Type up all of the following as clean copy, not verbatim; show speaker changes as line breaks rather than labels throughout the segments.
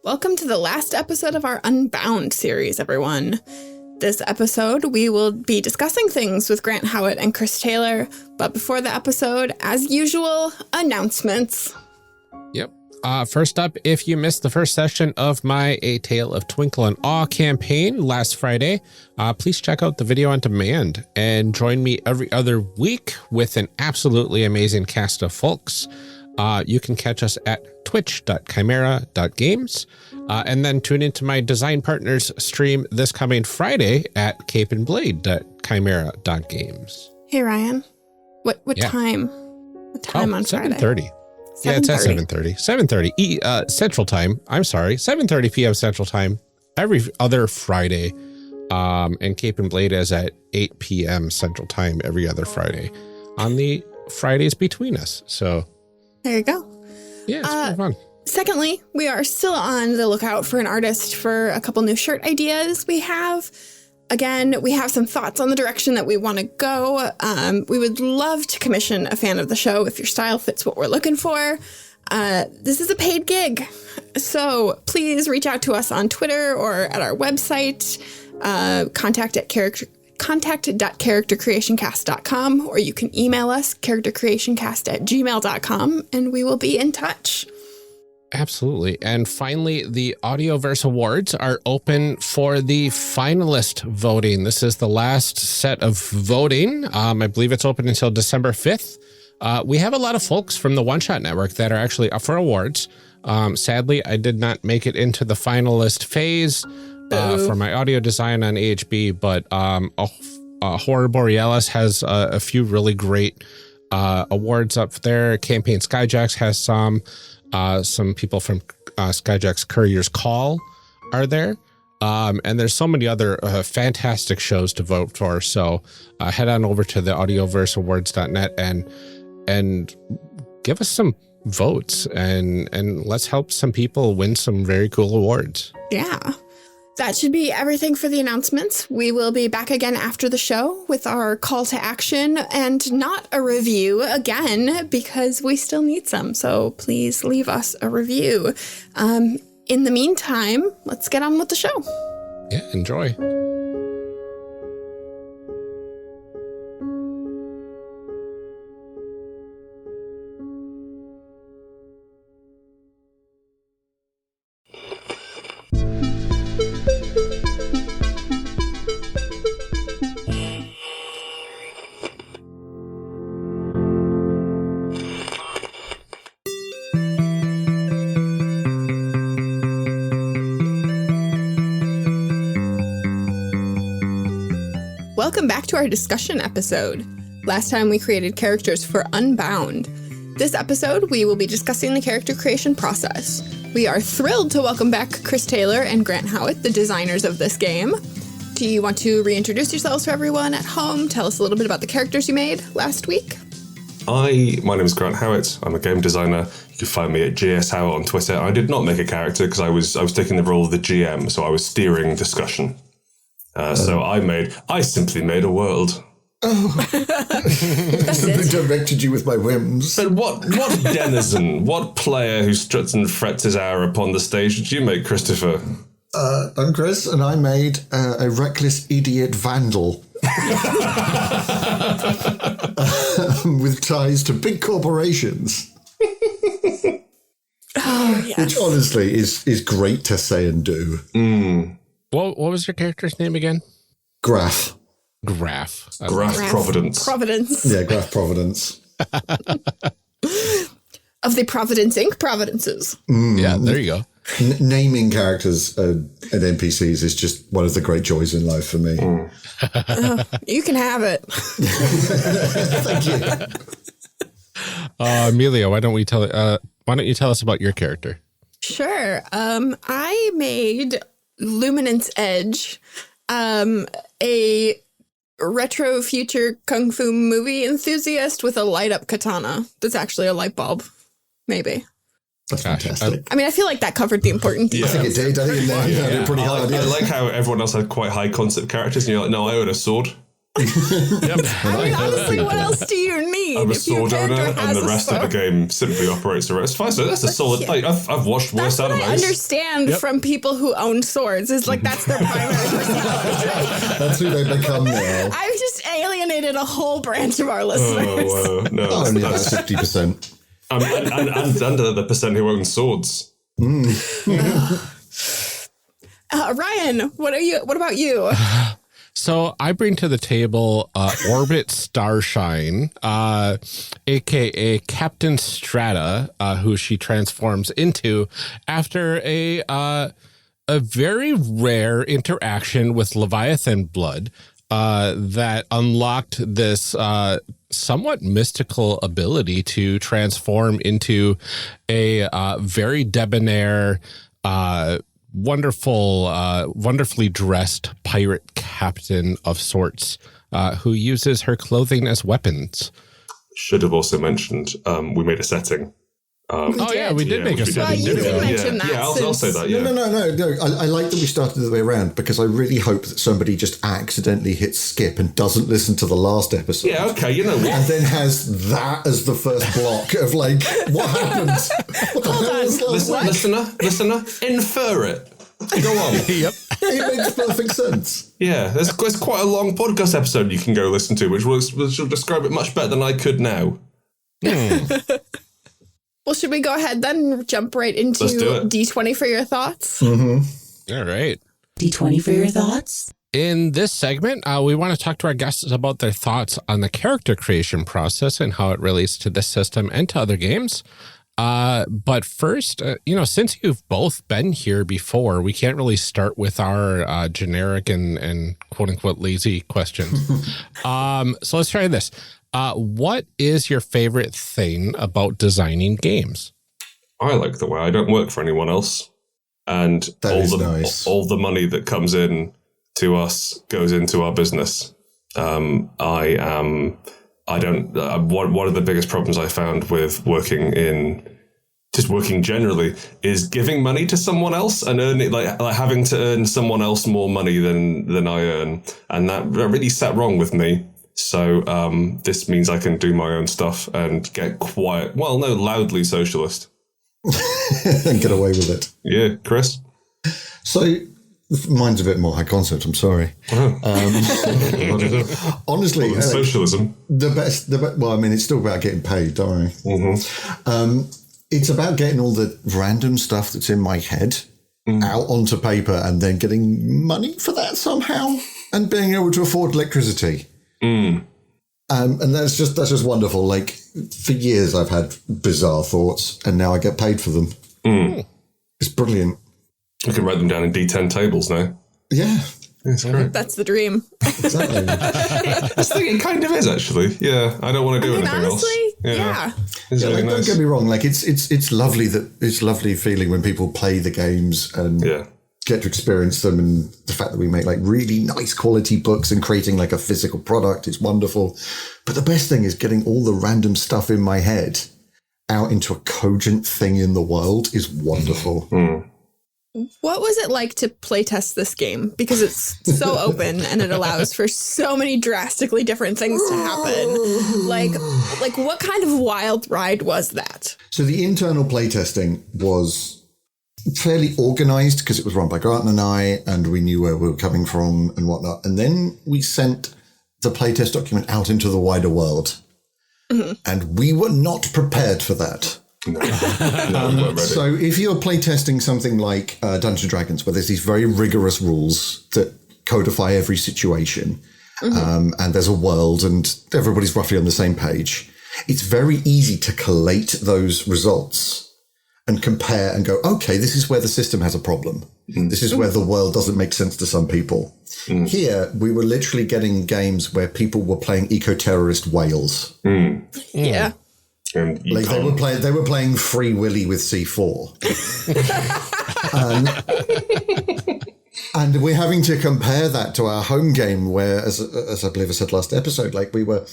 Welcome to the last episode of our Unbound series, everyone. This episode, we will be discussing things with Grant Howitt and Chris Taylor. But before the episode, as usual, announcements.
Yep. First up, if you missed the first session of my A Tale of Twinkle and Awe campaign last Friday, please check out the video on demand and join me every other week with an absolutely amazing cast of folks. You can catch us at twitch.chimera.games, and then tune into my design partners stream this coming Friday at capeandblade.chimera.games.
Hey, Ryan. What time? What time on Friday?
7:30. Yeah, it's at 7:30. 7:30 Central Time. I'm sorry, 7:30 p.m. Central Time every other Friday. And Cape and Blade is at 8 p.m. Central Time every other Friday on the Fridays between us. So
there you go.
Yeah, it's pretty fun.
Secondly, we are still on the lookout for an artist for a couple new shirt ideas we have. Again, we have some thoughts on the direction that we want to go. We would love to commission a fan of the show if your style fits what we're looking for. This is a paid gig, so please reach out to us on Twitter or at our website, contact.charactercreationcast.com, or you can email us, charactercreationcast@gmail.com, and we will be in touch.
Absolutely. And finally, the Audioverse Awards are open for the finalist voting. This is the last set of voting. I believe it's open until December 5th. We have a lot of folks from the One Shot Network that are actually up for awards. Sadly, I did not make it into the finalist phase for my audio design on AHB, but Horror Borealis has a few really great awards up there. Campaign Skyjacks has some people from Skyjack's Courier's Call are there. And there's so many other fantastic shows to vote for. So head on over to the audioverseawards.net and give us some votes and let's help some people win some very cool awards.
Yeah. That should be everything for the announcements. We will be back again after the show with our call to action and not a review again because we still need some. So please leave us a review. In the meantime, let's get on with the show.
Yeah, enjoy.
Welcome back to our discussion episode. Last time we created characters for Unbound. This episode, we will be discussing the character creation process. We are thrilled to welcome back Chris Taylor and Grant Howitt, the designers of this game. Do you want to reintroduce yourselves to everyone at home? Tell us a little bit about the characters you made last week.
My name is Grant Howitt. I'm a game designer. You can find me at GS Howitt on Twitter. I did not make a character because I was taking the role of the GM, so I was steering discussion. So I simply made a world.
Oh. Something directed you with my whims.
But what denizen, what player who struts and frets his hour upon the stage did you make, Christopher?
I'm Chris, and I made a reckless idiot vandal. With ties to big corporations.
Oh, yes.
Which honestly is great to say and do.
Mm.
What was your character's name again?
Graph.
Graph
Providence.
Providence.
Yeah, Graph Providence.
Of the Providence Inc. Providences.
Yeah, there you go.
Naming characters and NPCs is just one of the great joys in life for me.
You can have it.
Thank you.
Amelia, why don't you tell us about your character?
Sure. I made Luminance Edge, a retro future kung fu movie enthusiast with a light up katana that's actually a light bulb. Maybe.
That's fantastic.
I mean, I feel like that covered the important details.
I think it did. I think it did pretty hard.
I like how everyone else had quite high concept characters, and you're like, no, I own a sword.
I mean, honestly, what else do you need?
I'm a
if your
sword owner,
character has
and the
a
rest of the
sword?
game simply operates around. It's fine. So that's a solid.
Yeah.
Like, I've watched worse
That's what I
animes.
understand from people who own swords. Is like that's their primary personality trait.
That's who they become now.
I've just alienated a whole branch of our listeners.
Oh, wow. No,
Only about
that's,
50%.
and the percent who own swords.
Ryan, what about you?
So I bring to the table Orbit Starshine, aka Captain Strata, who she transforms into after a very rare interaction with Leviathan blood that unlocked this somewhat mystical ability to transform into a very debonair, wonderfully dressed pirate captain of sorts who uses her clothing as weapons.
Should have also mentioned we made a setting.
We did make a setting.
You did mention that.
Yeah, I'll say that. Yeah.
No. I like that we started the way around because I really hope that somebody just accidentally hits skip and doesn't listen to the last episode.
Yeah, okay, you know what?
And then has that as the first block of like, what happened? What the hell was that?
Listener, infer it. Go on.
Yep.
It makes perfect sense.
Yeah, there's quite a long podcast episode you can go listen to, which will describe it much better than I could now.
Well, should we go ahead then and jump right into
Let's do it.
D20 for your thoughts?
Mm-hmm.
All right.
D20 for your thoughts?
In this segment, we want to talk to our guests about their thoughts on the character creation process and how it relates to this system and to other games. But first, since you've both been here before, we can't really start with our generic and quote unquote lazy questions. So let's try this. What is your favorite thing about designing games?
I like the way I don't work for anyone else. And
nice.
all the money that comes in to us goes into our business. One of the biggest problems I found with working generally is giving money to someone else and earning like having to earn someone else more money than I earn. And that really sat wrong with me. So this means I can do my own stuff and get loudly socialist.
And get away with it.
Yeah, Chris?
So mine's a bit more high concept, I'm sorry. Honestly,
socialism.
It's still about getting paid, don't worry.
Mm-hmm.
It's about getting all the random stuff that's in my head out onto paper and then getting money for that somehow and being able to afford electricity. And that's just wonderful. Like for years I've had bizarre thoughts and now I get paid for them. It's brilliant.
I can write them down in D10 tables now.
Yeah.
That's great.
That's the dream.
Exactly.
It kind of is actually. Yeah. I don't want to do anything
honestly,
else.
yeah.
It's really
Don't
nice.
get me wrong. Like it's lovely feeling when people play the games and get to experience them, and the fact that we make like really nice quality books and creating like a physical product is wonderful. But the best thing is getting all the random stuff in my head out into a cogent thing in the world is wonderful.
What was it like to playtest this game? Because it's so open and it allows for so many drastically different things to happen. Like what kind of wild ride was that?
So the internal playtesting was fairly organized because it was run by Grant and I, and we knew where we were coming from and whatnot. And then we sent the playtest document out into the wider world. And we were not prepared for that.
No, we weren't ready.
So if you're playtesting something like Dungeons & Dragons, where there's these very rigorous rules that codify every situation, and there's a world and everybody's roughly on the same page, it's very easy to collate those results and compare and go, okay, this is where the system has a problem. This is where the world doesn't make sense to some people. Here, we were literally getting games where people were playing eco-terrorist whales.
Yeah.
And
Like they were playing Free Willy with C4. And we're having to compare that to our home game where, as I believe I said last episode, like we were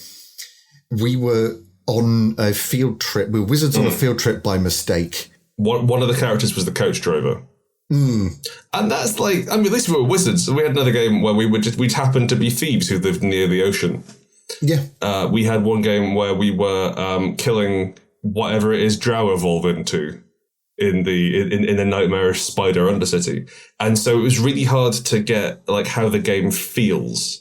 on a field trip. We were wizards on a field trip by mistake.
one of the characters was the coach driver. And that's like, I mean, at least we were wizards. We had another game where we'd happened to be thieves who lived near the ocean.
Yeah.
We had one game where we were killing whatever it is Drow evolve into in the nightmarish spider undercity. And so it was really hard to get like how the game feels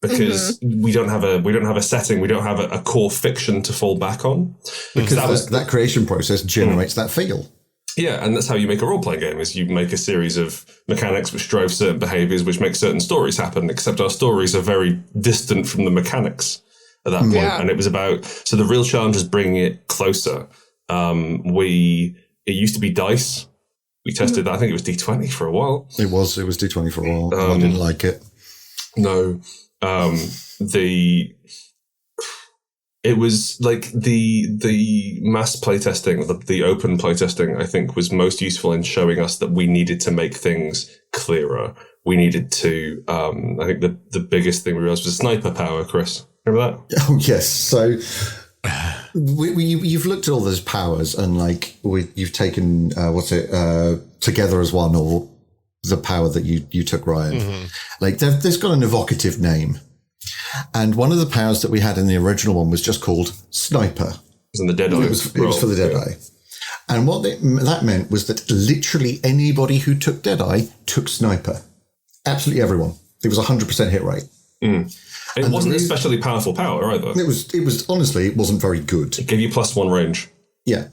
because we don't have a setting, we don't have a core fiction to fall back on.
Because that creation process generates that feel.
Yeah, and that's how you make a role-playing game, is you make a series of mechanics which drive certain behaviours, which make certain stories happen, except our stories are very distant from the mechanics at that point.
Yeah.
And it was so the real challenge was bringing it closer. It used to be dice. We tested that. I think it was D20 for a while.
It was D20 for a while. I didn't like it.
No. It was like the mass playtesting, the open playtesting, I think, was most useful in showing us that we needed to make things clearer. We needed to, I think the biggest thing we realized was sniper power, Chris. Remember that?
Oh, yes. So you've looked at all those powers and like you've taken, together as one, or the power that you took, Ryan. Like there's got an evocative name. And one of the powers that we had in the original one was just called Sniper.
It was in the Deadeye.
It was for the Deadeye. And what that meant was that literally anybody who took Deadeye took Sniper. Absolutely everyone. It was 100% hit rate.
It wasn't an especially powerful power either.
It was honestly, it wasn't very good.
It gave you +1 range.
Yeah.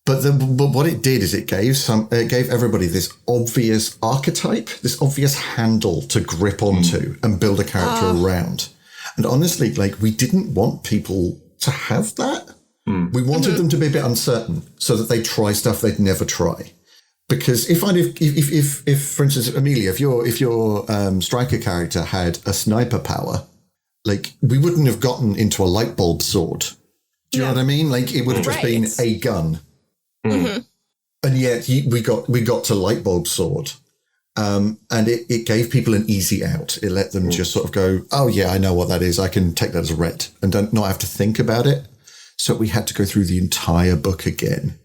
But what it did is it gave everybody this obvious archetype, this obvious handle to grip onto and build a character around. And honestly, like, we didn't want people to have that. We wanted them to be a bit uncertain so that they try stuff they'd never try. Because if for instance, Amelia, if your striker character had a sniper power, like, we wouldn't have gotten into a light bulb sword. Do you know what I mean? Like, it would have just been a gun. And yet we got to light bulb sword. And it gave people an easy out. It let them just sort of go, oh yeah, I know what that is. I can take that as a red and not have to think about it. So we had to go through the entire book again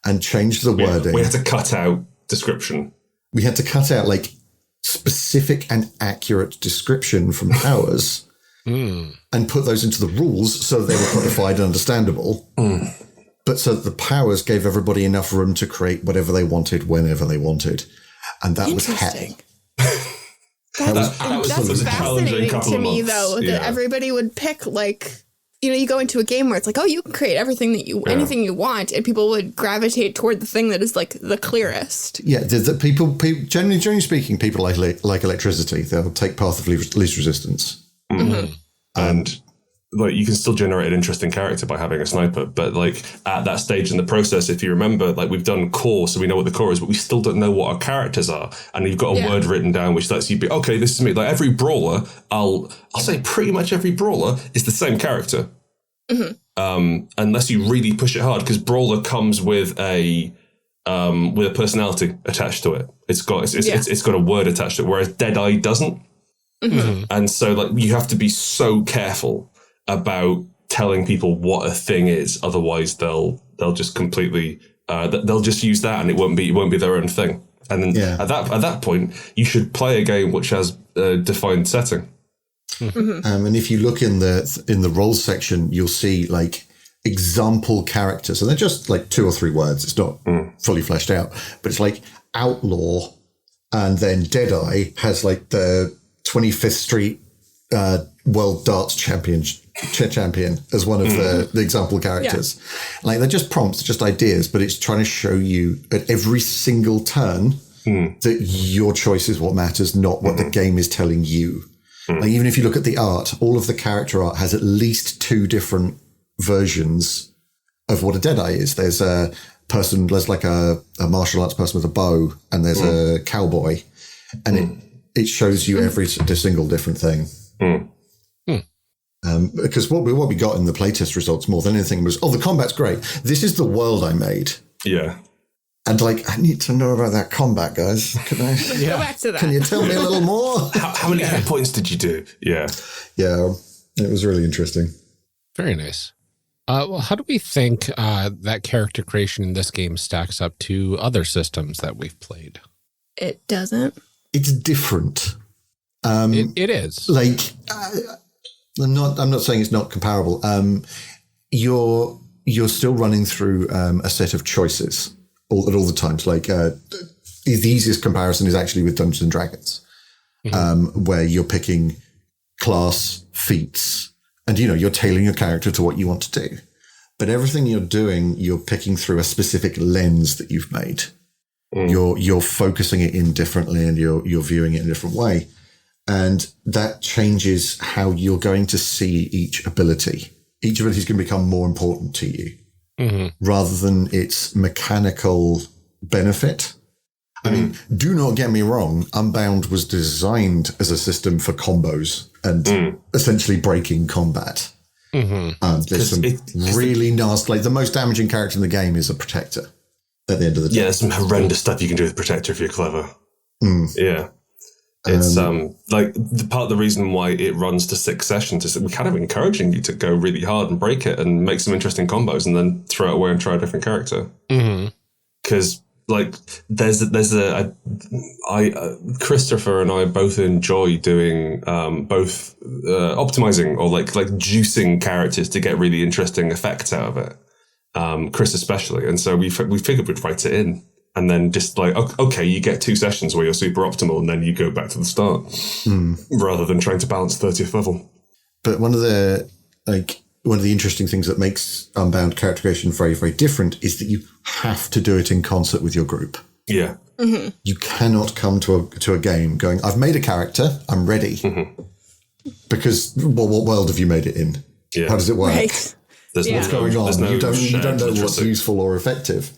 and change the wording.
We had to cut out description.
We had to cut out like specific and accurate description from powers and put those into the rules so that they were codified and understandable. But so that the powers gave everybody enough room to create whatever they wanted, whenever they wanted. And that was hell.
That's fascinating to me, though, that everybody would pick, like, you know, you go into a game where it's like, oh, you can create everything anything you want, and people would gravitate toward the thing that is, like, the clearest. Yeah,
people generally speaking, people like electricity. They'll take path of least resistance.
And like, you can still generate an interesting character by having a sniper, but like at that stage in the process, if you remember, like, we've done core, so we know what the core is, but we still don't know what our characters are. And you've got a word written down which lets you be, okay, this is me. Like, every brawler, I'll say pretty much every brawler is the same character, unless you really push it hard, because brawler comes with a personality attached to it. It's got a word attached to it, whereas Deadeye doesn't. And so, like, you have to be so careful about telling people what a thing is, otherwise they'll just completely they'll just use that, and it won't be their own thing. And then at that point, you should play a game which has a defined setting.
And if you look in the roles section, you'll see like example characters, and they're just like 2 or 3 words. It's not fully fleshed out, but it's like outlaw, and then Deadeye has like the 25th Street World Darts Champion as one of the example characters. Like, they're just prompts, just ideas, but it's trying to show you at every single turn that your choice is what matters, not what the game is telling you. Like, even if you look at the art, all of the character art has at least 2 different versions of what a Deadeye is. There's a person, there's like a martial arts person with a bow, and there's a cowboy, and it shows you every single different thing. Because what we got in the playtest results more than anything was, the combat's great. This is the world I made. Yeah. And like, I need to know about that combat, guys. Can I
go back to that?
Can you tell me a little more?
How many hit points did you do? Yeah.
Yeah. It was really interesting.
Very nice. Well, how do we think that character creation in this game stacks up to other systems that we've played?
It doesn't.
It's different.
It is.
Like, I'm not saying it's not comparable. You're still running through a set of choices all the times. Like, the easiest comparison is actually with Dungeons and Dragons, where you're picking class, feats, and you're tailoring your character to what you want to do. But everything you're doing, you're picking through a specific lens that you've made. You're focusing it in differently, and you're viewing it in a different way. And that changes how you're going to see each ability. Each ability is going to become more important to you rather than its mechanical benefit. I mean, do not get me wrong. Unbound was designed as a system for combos and essentially breaking combat. There's some really nasty, like the most damaging character in the game is a protector at the end of the day.
Yeah, there's some horrendous stuff you can do with protector if you're clever. Yeah. It's like part of the reason why it runs to 6 sessions is that we're kind of encouraging you to go really hard and break it and make some interesting combos and then throw it away and try a different character. Because like Christopher and I both enjoy doing both optimizing or like juicing characters to get really interesting effects out of it. Chris especially, and so we figured we'd write it in. And then just like, okay, you get 2 sessions where you're super optimal and then you go back to the start rather than trying to balance 30th level. But
one of the interesting things that makes Unbound character creation very, very different is that you have to do it in concert with your group.
Yeah.
You cannot come to a game going, I've made a character, I'm ready. Because what world have you made it in? Yeah. How does it work?
Right.
What's going on? You don't know what's useful or effective.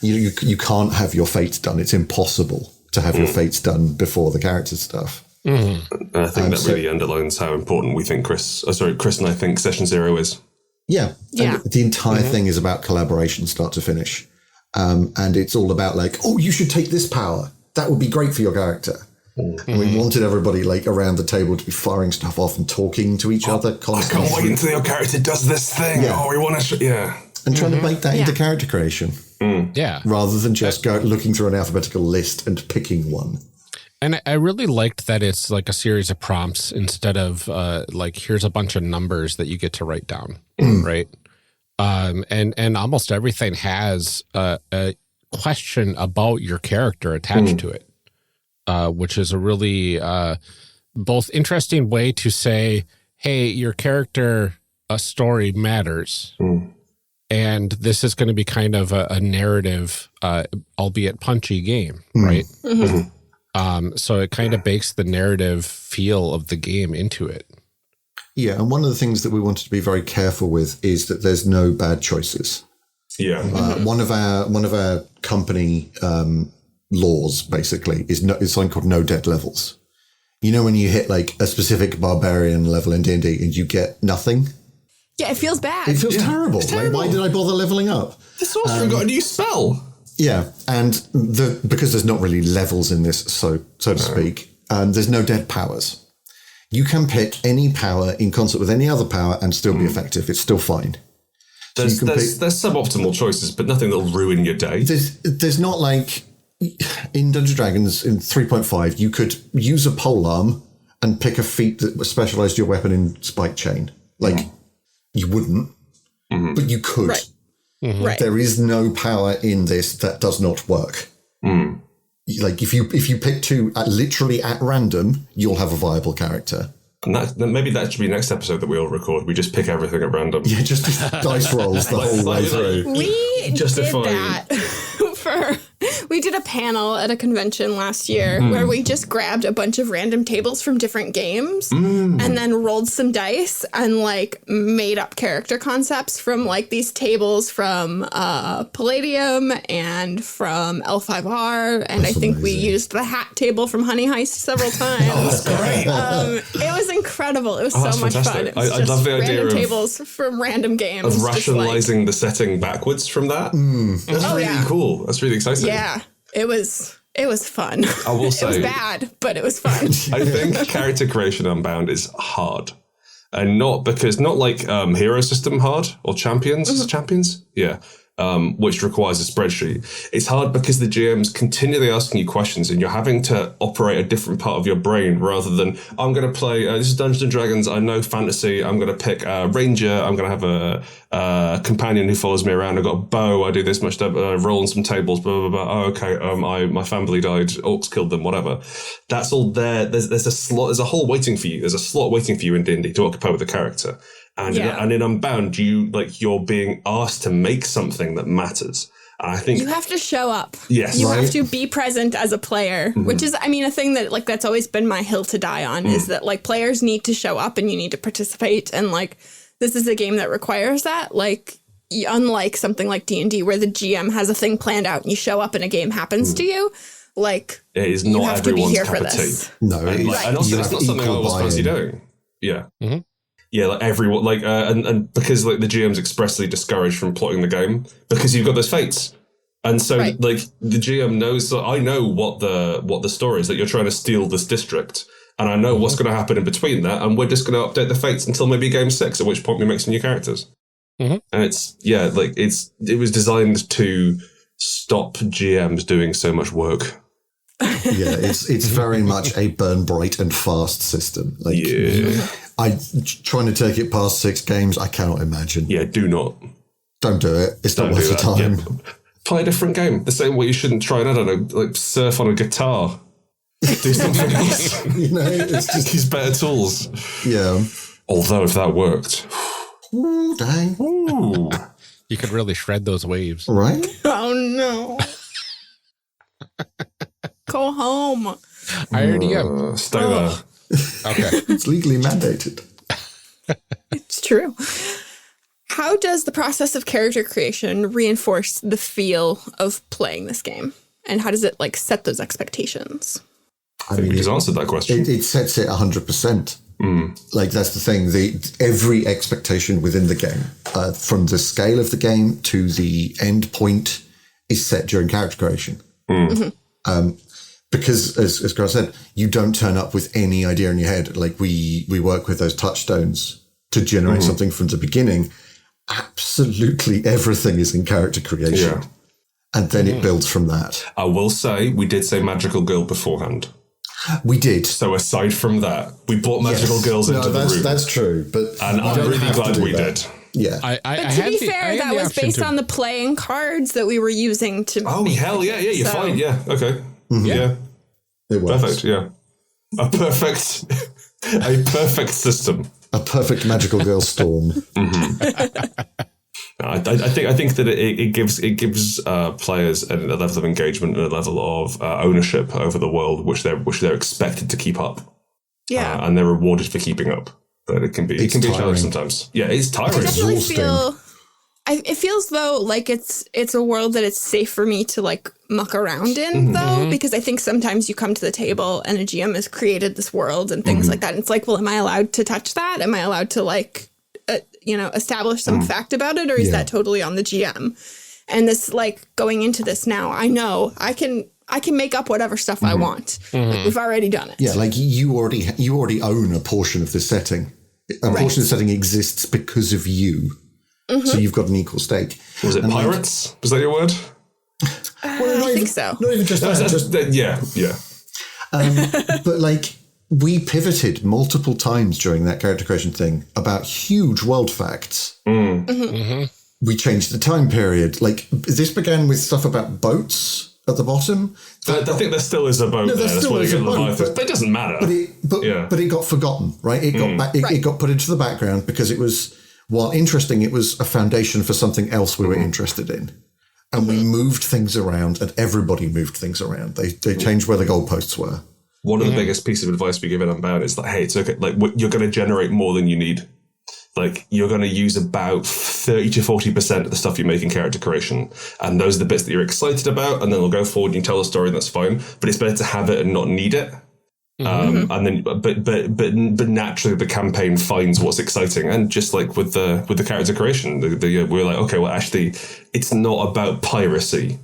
You can't have your fates done. It's impossible to have your fates done before the character stuff.
And I think that really underlines how important we think Chris and I think Session Zero is.
Yeah. And the entire thing is about collaboration, start to finish. And it's all about like, oh, you should take this power. That would be great for your character. And we wanted everybody like around the table to be firing stuff off and talking to each other constantly.
I can't wait until your character does this thing.
Yeah.
Oh, we want to...
And trying to make that into character creation.
Yeah.
Rather than just looking through an alphabetical list and picking one.
And I really liked that it's like a series of prompts instead of like, here's a bunch of numbers that you get to write down, right? And almost everything has a question about your character attached to it, which is a really both interesting way to say, hey, your character, a story matters. And this is going to be kind of a narrative, albeit punchy game, right? So it kind of bakes the narrative feel of the game into it.
Yeah, and one of the things that we wanted to be very careful with is that there's no bad choices.
Yeah.
One of our company laws basically is something called no dead levels. You know when you hit like a specific barbarian level in D&D and you get nothing?
Yeah, it feels bad.
It feels terrible.
It's terrible.
Like, why did I bother leveling up?
The sorcerer got a new spell.
Yeah, and because there's not really levels in this, so to speak, there's no dead powers. You can pick any power in concert with any other power and still be effective. It's still fine.
There's suboptimal choices, but nothing that'll ruin your day.
There's not like in Dungeons & Dragons in 3.5, you could use a polearm and pick a feat that specialized your weapon in spike chain. Like, you wouldn't, but you could.
Right. Right.
There is no power in this that does not work. Like if you pick 2 literally at random, you'll have a viable character.
And maybe that should be next episode that we all record. We just pick everything at random.
Yeah, just dice rolls the whole way through.
We did that we did a panel at a convention last year where we just grabbed a bunch of random tables from different games and then rolled some dice and like made up character concepts from like these tables from Palladium and from L5R. And I think we used the hat table from Honey Heist several times.
Oh, that's great.
It was incredible. It was so much fun. It was
I love the idea
random tables from random games.
Of rationalizing the setting backwards from that. That's really cool. That's really exciting.
Yeah, it was fun.
I will say.
It was bad, but it was fun.
I think character creation Unbound is hard. And not like hero system hard or champions. Champions? Yeah. which requires a spreadsheet. It's hard because the GM's continually asking you questions and you're having to operate a different part of your brain rather than, I'm going to play, this is Dungeons & Dragons, I know fantasy, I'm going to pick a ranger, I'm going to have a companion who follows me around, I've got a bow, I do this much, roll on some tables, blah, blah, blah. Oh, okay, my family died, orcs killed them, whatever. That's all there. There's a slot, there's a hole waiting for you. There's a slot waiting for you in D&D to occupy with the character. And in Unbound, you're being asked to make something that matters. And I think
you have to show up.
Yes.
You have to be present as a player, which is, I mean, a thing that like that's always been my hill to die on is that like players need to show up and you need to participate. And like this is a game that requires that. Like unlike something like D&D where the GM has a thing planned out and you show up and a game happens to you, like
it is not
you have to be
everyone's
here
cup
for
of
this.
tea.
No,
And also it's not something I always fancy doing. Yeah. Mm-hmm. Yeah, like everyone, like, and because like the GM's expressly discouraged from plotting the game because you've got those fates, and so like the GM knows that I know what the story is, that you're trying to steal this district, and I know what's going to happen in between that, and we're just going to update the fates until maybe game 6, at which point we make some new characters, and it's it was designed to stop GMs doing so much work.
Yeah, it's very much a burn bright and fast system. Like, I trying to take it past 6 games, I cannot imagine.
Yeah, do not.
Don't do it. It's not worth the time.
Yeah. Play a different game. The same way you shouldn't try, I don't know, like surf on a guitar. Do something else.
You know, it's just
use better tools.
Yeah.
Although if that worked.
Ooh, dang.
Ooh.
You could really shred those waves.
Right?
Oh no. Go home.
I already am.
Stay there.
Okay.
It's legally mandated.
It's true. How does the process of character creation reinforce the feel of playing this game? And how does it like set those expectations?
I think we just answered that question.
It sets it 100%. Like that's the thing. Every expectation within the game, from the scale of the game to the end point, is set during character creation. Because, as Grant said, you don't turn up with any idea in your head. Like we work with those touchstones to generate something from the beginning. Absolutely everything is in character creation. Yeah. And then it builds from that.
I will say, we did say magical girl beforehand.
We did.
So aside from that, we brought magical girls into the room.
That's true.
And I'm really glad we did.
Yeah.
But to be fair, that was based on the playing cards that we were using to make
hell yeah, you're fine. Yeah, okay. Yeah.
It was.
Perfect, yeah. A perfect system.
A perfect magical girl storm.
I think that it gives players a level of engagement and a level of ownership over the world which they're expected to keep up.
Yeah.
And they're rewarded for keeping up. But it can be a challenge sometimes. Yeah, it's tiring.
I definitely feel it feels though like it's a world that it's safe for me to like muck around in though, because I think sometimes you come to the table and a GM has created this world and things like that. And it's like, well, am I allowed to touch that? Am I allowed to like, establish some fact about it, or is that totally on the GM? And this like going into this now, I know I can make up whatever stuff I want. Like, we've already done it.
Yeah, like you already own a portion of the setting. A portion of the setting exists because of you. So you've got an equal stake.
Was it pirates? Was that your word?
I think so.
Not even just that.
Yeah.
But like we pivoted multiple times during that character creation thing about huge world facts. We changed the time period. Like this began with stuff about boats at the bottom.
I think there still is a boat there. That's why you get Leviathan. But it doesn't matter.
But it got forgotten, right? It got put into the background because it was, while interesting, it was a foundation for something else we were interested in. And we moved things around, and everybody moved things around. They changed where the goalposts were.
One of the biggest pieces of advice we give in Unbound is like, hey, it's okay. Like, you're going to generate more than you need. Like, you're going to use about 30 to 40% of the stuff you make in character creation. And those are the bits that you're excited about. And then we'll go forward and you tell a story, and that's fine. But it's better to have it and not need it. And then, but naturally the campaign finds what's exciting. And just like with the character creation, we're like, okay, well, actually, it's not about piracy.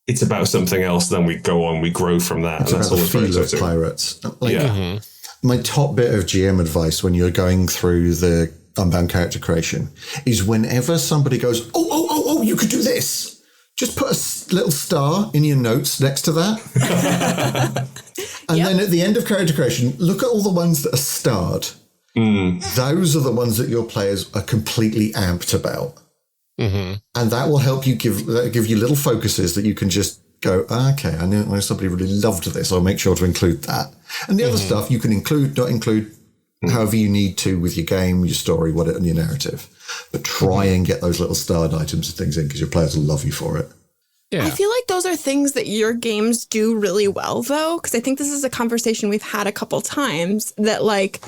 It's about something else. Then we go on, we grow from that.
It's
and
about the feel of pirates. Like, my top bit of GM advice when you're going through the Unbound character creation is whenever somebody goes, oh, you could do this. Just put a little star in your notes next to that. And then at the end of character creation, look at all the ones that are starred. Those are the ones that your players are completely amped about. And that will help you give you little focuses that you can just go, okay, I know somebody really loved this. I'll make sure to include that. And the other stuff you can include, not include, however you need to with your game, your story, whatever, and your narrative. But try and get those little starred items and things in because your players will love you for it.
Yeah.
I feel like those are things that your games do really well, though, because I think this is a conversation we've had a couple times that, like,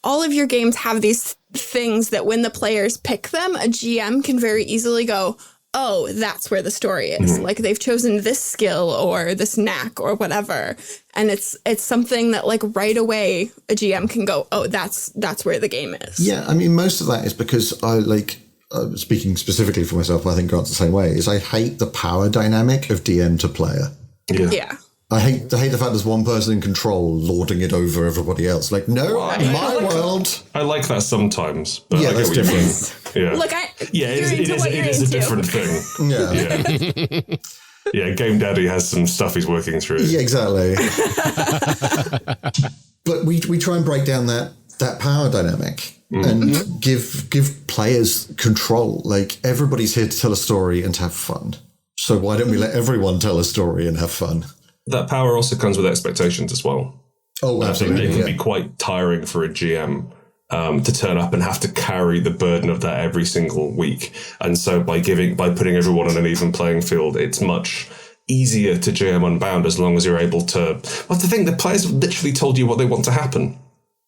all of your games have these things that when the players pick them, a GM can very easily go, oh, that's where the story is. Like they've chosen this skill or this knack or whatever. And it's something that like right away a GM can go, oh, that's where the game is.
Yeah, I mean, most of that is because I like, speaking specifically for myself, I think Grant's the same way, is I hate the power dynamic of DM to player.
Yeah.
I hate the fact there's one person in control lording it over everybody else. Like, no, my world.
I like that sometimes. But
Yeah,
I
that's
get what you mean.
different.
Yeah.
Look,
it is a different thing.
Yeah.
Yeah, Game Daddy has some stuff he's working through.
Yeah, exactly. But we try and break down that power dynamic and give players control. Like, everybody's here to tell a story and to have fun. So why don't we let everyone tell a story and have fun?
That power also comes with expectations as well.
Oh, absolutely.
It can be quite tiring for a GM to turn up and have to carry the burden of that every single week. And so by putting everyone on an even playing field, it's much easier to GM Unbound as long as you're able to. Well, the thing, the players have literally told you what they want to happen.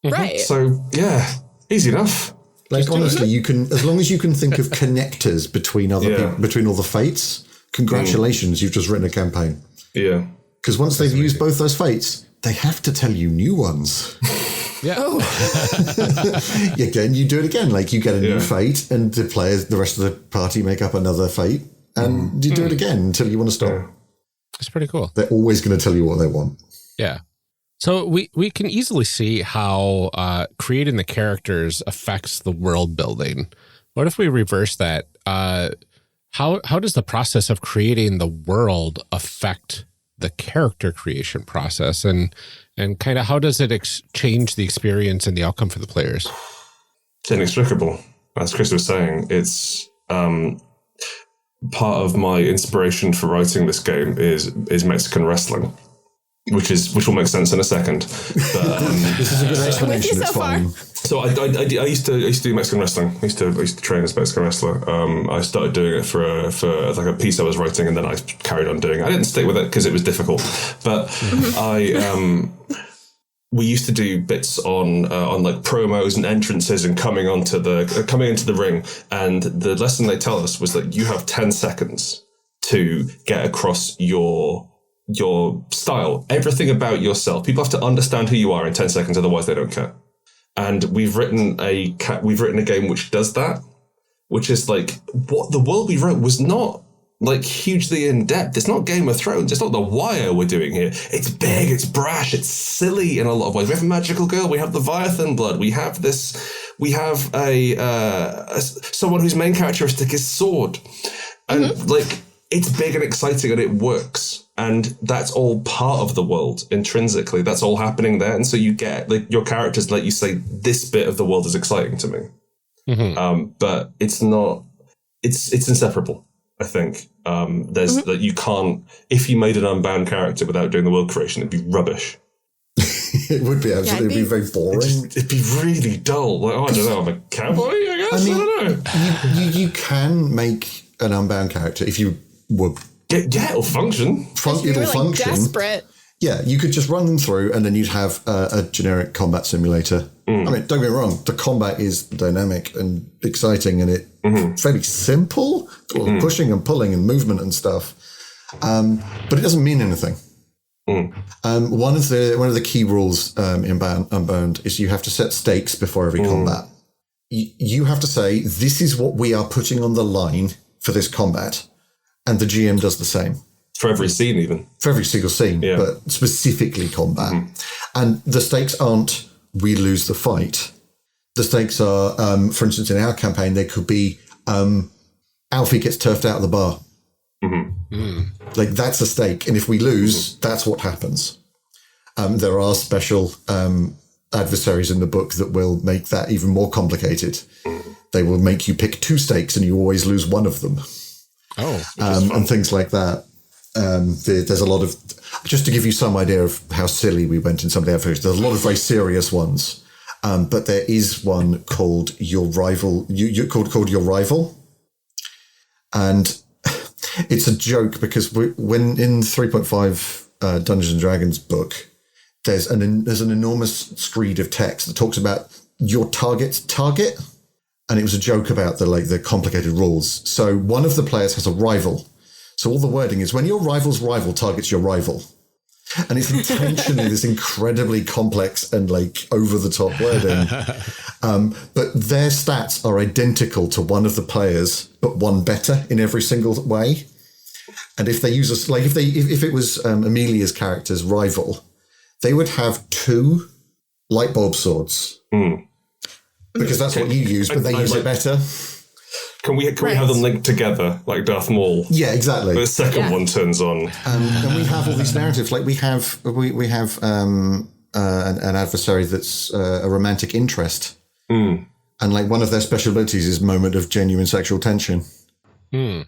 Right.
So yeah, easy enough.
Like, honestly, you can, as long as you can think of connectors between other people, between all the fates. Congratulations, you've just written a campaign.
Yeah.
Because once they've used both those fates, they have to tell you new ones.
Yeah.
Again, you do it again. Like, you get a new fate, and the rest of the party make up another fate, and you do it again until you want to stop.
That's pretty cool.
They're always going to tell you what they want.
Yeah. So we can easily see how creating the characters affects the world building. What if we reverse that? How does the process of creating the world affect the character creation process, and kind of how does it change the experience and the outcome for the players?
It's inextricable. As Chris was saying, it's part of my inspiration for writing this game is Mexican wrestling, which will make sense in a second. But,
This is a good explanation. It's fine.
So I used to do Mexican wrestling. I used to train as a Mexican wrestler. I started doing it for like a piece I was writing, and then I carried on doing it. I didn't stick with it because it was difficult, but we used to do bits on like promos and entrances and coming into the ring. And the lesson they tell us was that you have 10 seconds to get across your style, everything about yourself. People have to understand who you are in 10 seconds, otherwise they don't care. And we've written a game which does that, which is like, what the world we wrote was not like hugely in depth. It's not Game of Thrones. It's not The Wire we're doing here. It's big, it's brash, it's silly in a lot of ways. We have a magical girl. We have Leviathan blood. We have someone whose main characteristic is sword. And like, it's big and exciting and it works. And that's all part of the world intrinsically. That's all happening there. And so you get like your characters let you say, this bit of the world is exciting to me. But it's not, it's inseparable, I think. That you can't, if you made an Unbound character without doing the world creation, it'd be rubbish.
It would be absolutely, it'd be very boring.
It'd be really dull. Like, I don't know, I'm a cowboy, I guess. I don't know.
You can make an Unbound character if you were.
Yeah, it'll function.
It'll function. Desperate.
Yeah, you could just run them through and then you'd have a generic combat simulator. I mean, don't get me wrong, the combat is dynamic and exciting and it's fairly simple, pushing and pulling and movement and stuff. But it doesn't mean anything. One of the key rules in Unbound is you have to set stakes before every combat. You have to say, this is what we are putting on the line for this combat. And the GM does the same.
For every scene, even.
For every single scene, but specifically combat. And the stakes aren't, we lose the fight. The stakes are, for instance, in our campaign, they could be Alfie gets turfed out of the bar. Like, that's a stake. And if we lose, that's what happens. There are special adversaries in the book that will make that even more complicated. They will make you pick 2 stakes and you always lose one of them. And things like that. There's a lot of, just to give you some idea of how silly we went in some of the adversaries, there's a lot of very serious ones. But there is one called Your Rival, called Your Rival. And it's a joke because when in 3.5 Dungeons and Dragons book, there's an enormous screed of text that talks about your target's target. And it was a joke about the complicated rules. So one of the players has a rival. So all the wording is when your rival's rival targets your rival. And it's intentionally this incredibly complex and over the top wording. But their stats are identical to one of the players, but one better in every single way. And if they use if it was Amelia's character's rival, they would have 2 light bulb swords. Because that's what you use, but they use it better.
Can we have them linked together like Darth Maul?
Yeah, exactly.
The second one turns on.
And we have all these narratives. Like we have an adversary that's a romantic interest. And one of their special abilities is moment of genuine sexual tension. And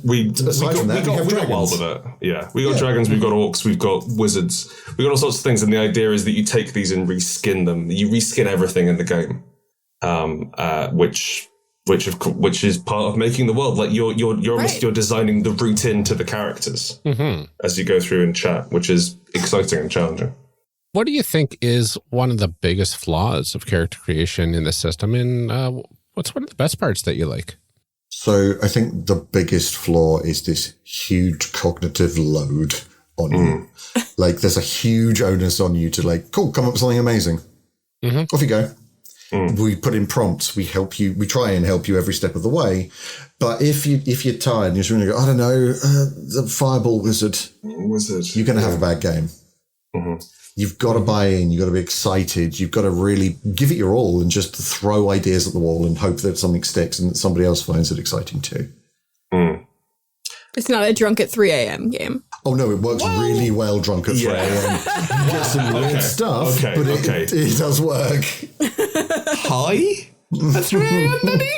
we got wild with it. Yeah, we got dragons, we've got orcs, we've got wizards, we've got all sorts of things. And the idea is that you take these and reskin them. You reskin everything in the game, which is part of making the world. Like you're designing the route into the characters as you go through and chat, which is exciting and challenging.
What do you think is one of the biggest flaws of character creation in the system, and what's one of the best parts that you like?
So I think the biggest flaw is this huge cognitive load on you. There's a huge onus on you to cool, come up with something amazing. Off you go. We put in prompts. We help you. We try and help you every step of the way. But if you're tired and you're just going to go, I don't know, the fireball wizard, you're going to have a bad game. You've got to buy in. You've got to be excited. You've got to really give it your all and just throw ideas at the wall and hope that something sticks and that somebody else finds it exciting too.
It's not a drunk at 3 a.m. game.
Oh, no, it works really well drunk at 3 a.m. You get some weird stuff, but it does work.
Hi? At 3 a.m., buddy?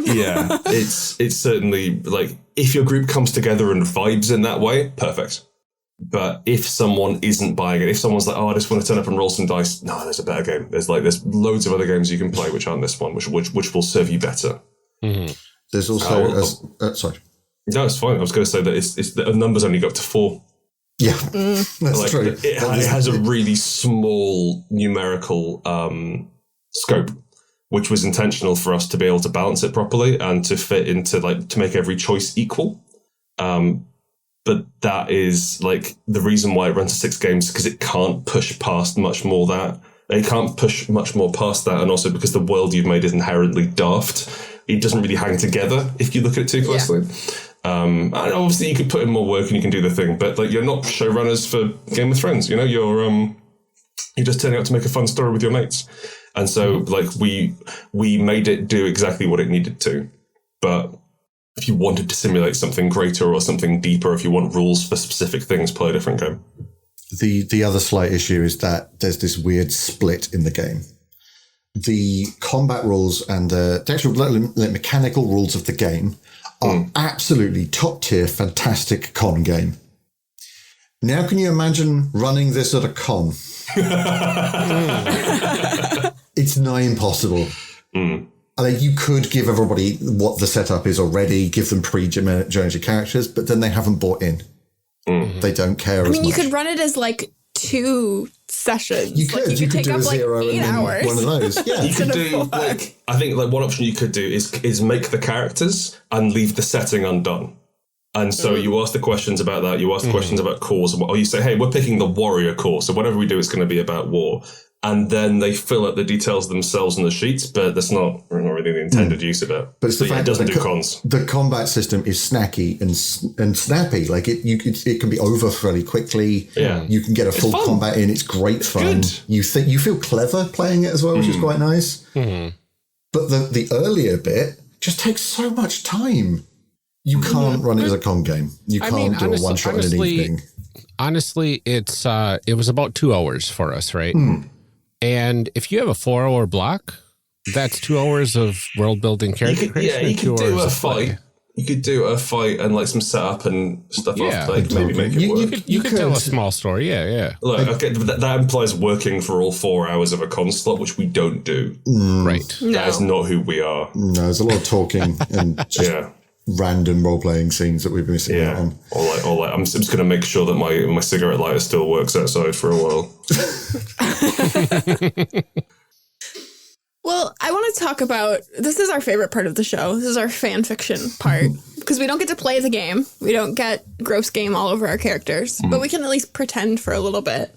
Yeah, it's certainly if your group comes together and vibes in that way, perfect. But if someone isn't buying it, if someone's like, oh, I just want to turn up and roll some dice, no, there's a better game. There's loads of other games you can play which aren't this one, which will serve you better.
There's also sorry.
No, it's fine. I was going to say that it's the numbers only go up to 4.
Yeah, that's true.
It has a really small numerical scope, which was intentional for us to be able to balance it properly and to fit into to make every choice equal. But that is the reason why it runs to 6 games, because it can't push past much more that. It can't push much more past that, and also because the world you've made is inherently daft. It doesn't really hang together if you look at it too closely. And obviously you could put in more work and you can do the thing, but you're not showrunners for Game of Thrones. You're just turning out to make a fun story with your mates. And so we made it do exactly what it needed to. But if you wanted to simulate something greater or something deeper, if you want rules for specific things, play a different game.
The other slight issue is that there's this weird split in the game. The combat rules and the actual mechanical rules of the game are absolutely top tier, fantastic con game. Now, can you imagine running this at a con? It's nigh impossible. You could give everybody what the setup is already, give them pre-generated characters, but then they haven't bought in. They don't care as much.
You could run it as 2 sessions.
You could. You could take do a 0 and then
hours.
one of those. Yeah.
You could do I think one option you could do is make the characters and leave the setting undone. And so you ask the questions about that. You ask the questions about cores, or you say, hey, we're picking the warrior core. So whatever we do, it's going to be about war. And then they fill out the details themselves in the sheets, but that's not really really the intended use of it.
But it's the fact
it doesn't
that
do cons.
The combat system is snacky and snappy. Like it can be over fairly quickly.
Yeah.
You can get a full combat in. It's great fun.
Good.
You feel clever playing it as well, which is quite nice. But the earlier bit just takes so much time. You can't run it as a con game. You can't do a one shot in an evening.
Honestly, it was about 2 hours for us, right? And if you have a 4-hour block, that's 2 hours of world building character creation.
You could do a fight. You could do a fight and like some setup and stuff off, like maybe make it work.
You could tell a small story, yeah.
Look, okay, that implies working for all 4 hours of a con slot, which we don't do.
Right.
No.
That is not who we are.
No, there's a lot of talking and just random role-playing scenes that we've been missing out on.
Or like, I'm just going to make sure that my cigarette lighter still works outside for a while.
Well, I want to talk about, this is our favorite part of the show. This is our fan fiction part, because we don't get to play the game. We don't get gross game all over our characters, but we can at least pretend for a little bit.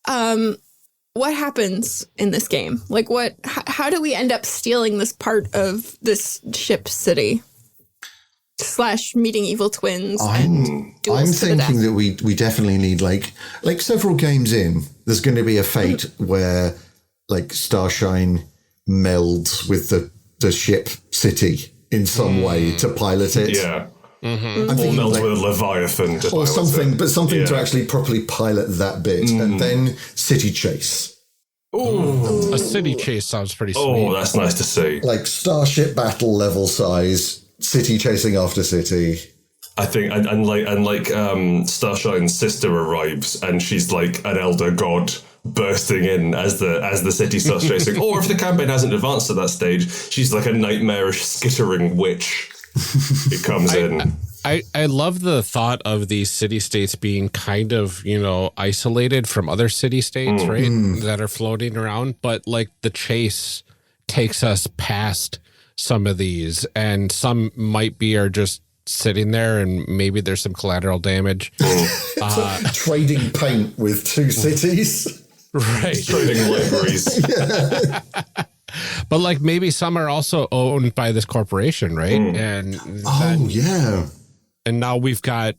What happens in this game? Like how do we end up stealing this part of this ship city? / meeting evil twins and duels
I'm
to the death.
thinking that we definitely need like several games in, there's going to be a fate where like Starshine melds with the ship city in some way to pilot it.
Yeah.
I'm
Or
thinking
meld
like,
with a Leviathan. To
or
pilot
something,
it.
but something to actually properly pilot that bit, and then city chase.
A city chase sounds pretty sweet.
Oh, that's nice to see.
Like starship battle level size, city chasing after city.
I think, and like Starshine's sister arrives, and she's like an elder god bursting in as the city starts chasing. Or if the campaign hasn't advanced to that stage, she's like a nightmarish skittering witch. It comes in.
I love the thought of these city-states being kind of, isolated from other city-states, right, that are floating around. But, like, the chase takes us past some of these, and some are just sitting there, and maybe there's some collateral damage.
Trading paint with two cities.
Right.
Trading libraries.
But, like, maybe some are also owned by this corporation, right? And and now we've got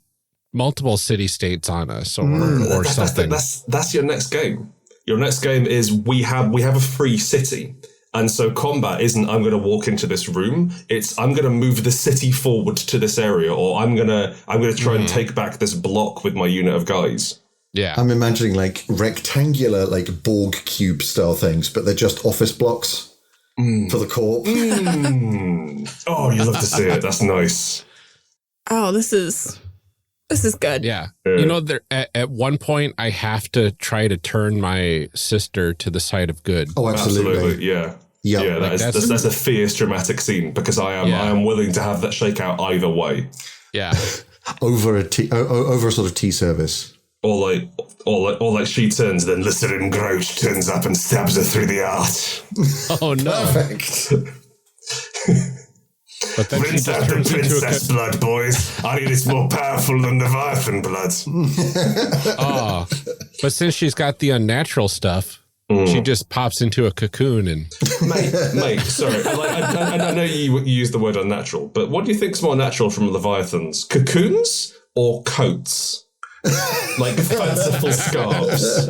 multiple city-states on us, or something.
That's your next game. Your next game is we have a free city. And so combat isn't I'm going to walk into this room. It's I'm going to move the city forward to this area, or I'm going to try and take back this block with my unit of guys.
Yeah.
I'm imagining like rectangular, like Borg cube style things, but they're just office blocks for the corp.
Oh, you love to see it. That's nice.
Oh, this is good.
Yeah. There at one point I have to try to turn my sister to the side of good.
Oh, absolutely.
Yeah.
Yeah,
Yeah,
like
that's a fierce dramatic scene because I am willing to have that shake out either way.
Yeah.
over a sort of tea service.
Or like she turns, then Lycerin Grouch turns up and stabs her through the heart.
Oh no.
Perfect.
But then
Rinse out the princess blood, boys. I think it's more powerful than Leviathan blood.
Oh, but since she's got the unnatural stuff, she just pops into a cocoon and.
Mate, sorry. I know you use the word unnatural, but what do you think's more natural from Leviathans? Cocoons or coats? Like fanciful scarves?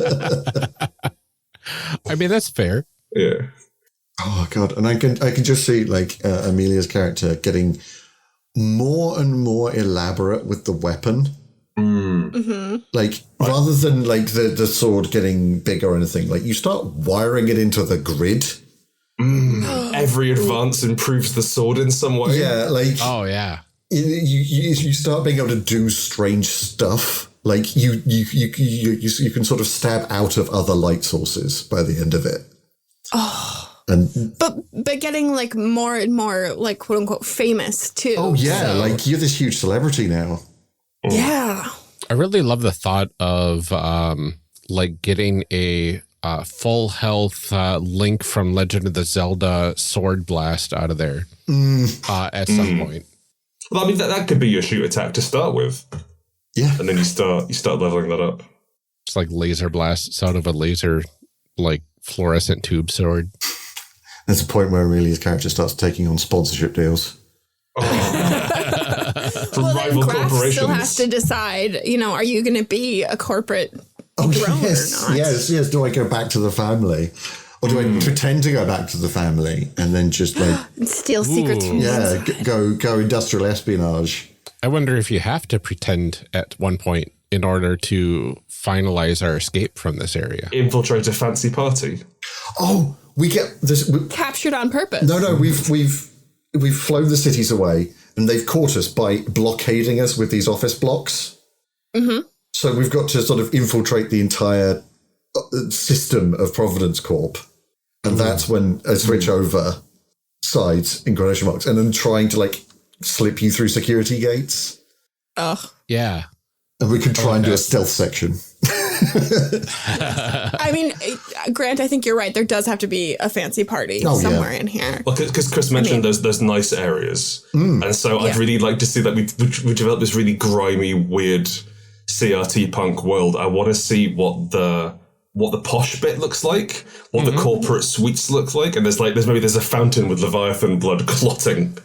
I mean, that's fair.
Yeah.
Oh god, and I can just see like Amelia's character getting more and more elaborate with the weapon. Like rather than like the sword getting bigger or anything, like you start wiring it into the grid.
Every advance improves the sword in some way.
Yeah, like
Yeah.
You start being able to do strange stuff. Like you can sort of stab out of other light sources by the end of it.
But getting like more and more like quote unquote famous too.
Oh yeah, like you're this huge celebrity now.
Yeah.
I really love the thought of like getting a full health Link from Legend of the Zelda sword blast out of there at some point.
Well, I mean that could be your shoot attack to start with.
Yeah,
and then you start leveling that up.
It's like laser blasts out of a laser like fluorescent tube sword.
There's a point where Amelia's character starts taking on sponsorship deals.
From
Well, then
rival
Graf
corporations.
still has to decide, are you going to be a corporate drone or not?
Yes. Do I go back to the family? Or do I pretend to go back to the family and then just
And steal secrets from the inside.
go industrial espionage?
I wonder if you have to pretend at one point in order to finalize our escape from this area.
Infiltrate a fancy party.
Oh, we get this.
Captured on purpose.
No, we've flown the cities away, and they've caught us by blockading us with these office blocks. Mm-hmm. So we've got to sort of infiltrate the entire system of Providence Corp, and that's when I switch over sides in quotation marks, and then trying to slip you through security gates.
Oh,
Yeah.
And we can try and do a stealth section.
I mean, Grant, I think you're right. There does have to be a fancy party somewhere in here.
Well, because Chris mentioned those nice areas, and so I'd really like to see that we've developed this really grimy, weird CRT punk world. I want to see what the posh bit looks like, what the corporate suites look like, and there's a fountain with Leviathan blood clotting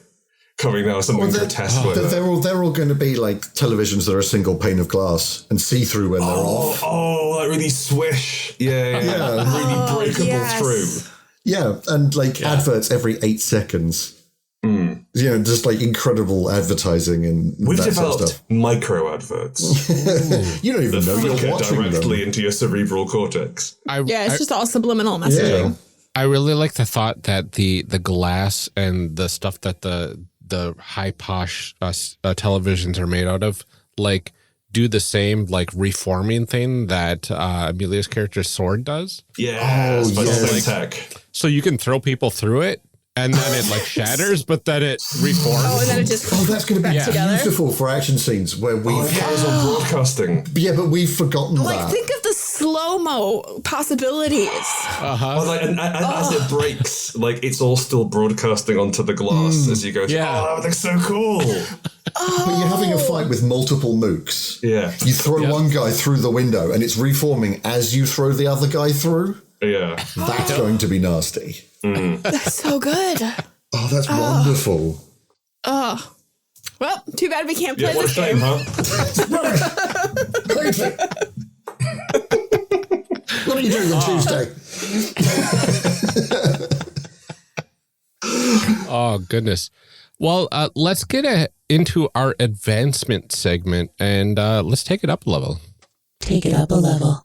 coming out of something grotesque.
They're all going to be like televisions that are a single pane of glass and see through when they're off.
Oh, like really swish. Yeah. Really breakable through.
Yeah, and adverts every 8 seconds. Just incredible advertising and
We've
that
developed
sort of stuff.
micro adverts.
You don't even know you're
Flicker
watching
directly
them.
into your cerebral cortex.
It's just all subliminal messaging.
I really like the thought that the glass and the stuff that the high posh televisions are made out of, do the same reforming thing that Amelia's character's sword does.
Yeah, but
yes.
tech.
So you can throw people through it, and then it shatters, but then it reforms.
Oh, and then it just
That's going to be
together.
beautiful for action scenes where we've...
Horizontal broadcasting.
Yeah, but we've forgotten that.
think of the slow-mo possibilities.
Well, and as it breaks, it's all still broadcasting onto the glass as you go.
Yeah.
Oh, that would look so cool.
But you're having a fight with multiple mooks.
Yeah.
You throw one guy through the window and it's reforming as you throw the other guy through.
Yeah.
That's going to be nasty.
That's so good.
Oh, that's wonderful.
Oh. Well, too bad we can't play
Yeah, what a
this
shame,
game.
huh?
What are you doing on Tuesday?
Oh, goodness. Well, let's get into our advancement segment, and let's take it up a level.
Take it up a level.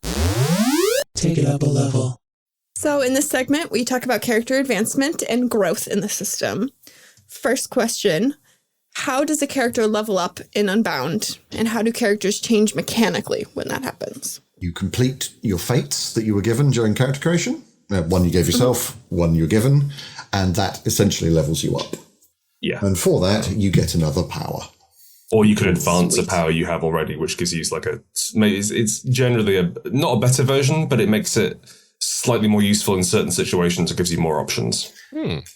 Take it up a level.
So in this segment, we talk about character advancement and growth in the system. First question, how does a character level up in Unbound, and how do characters change mechanically when that happens?
You complete your fates that you were given during character creation. One you gave yourself, one you were given, and that essentially levels you up.
Yeah.
And for that, you get another power.
Or you could advance a power you have already, which gives you it's generally not a better version, but it makes it slightly more useful in certain situations. It gives you more options.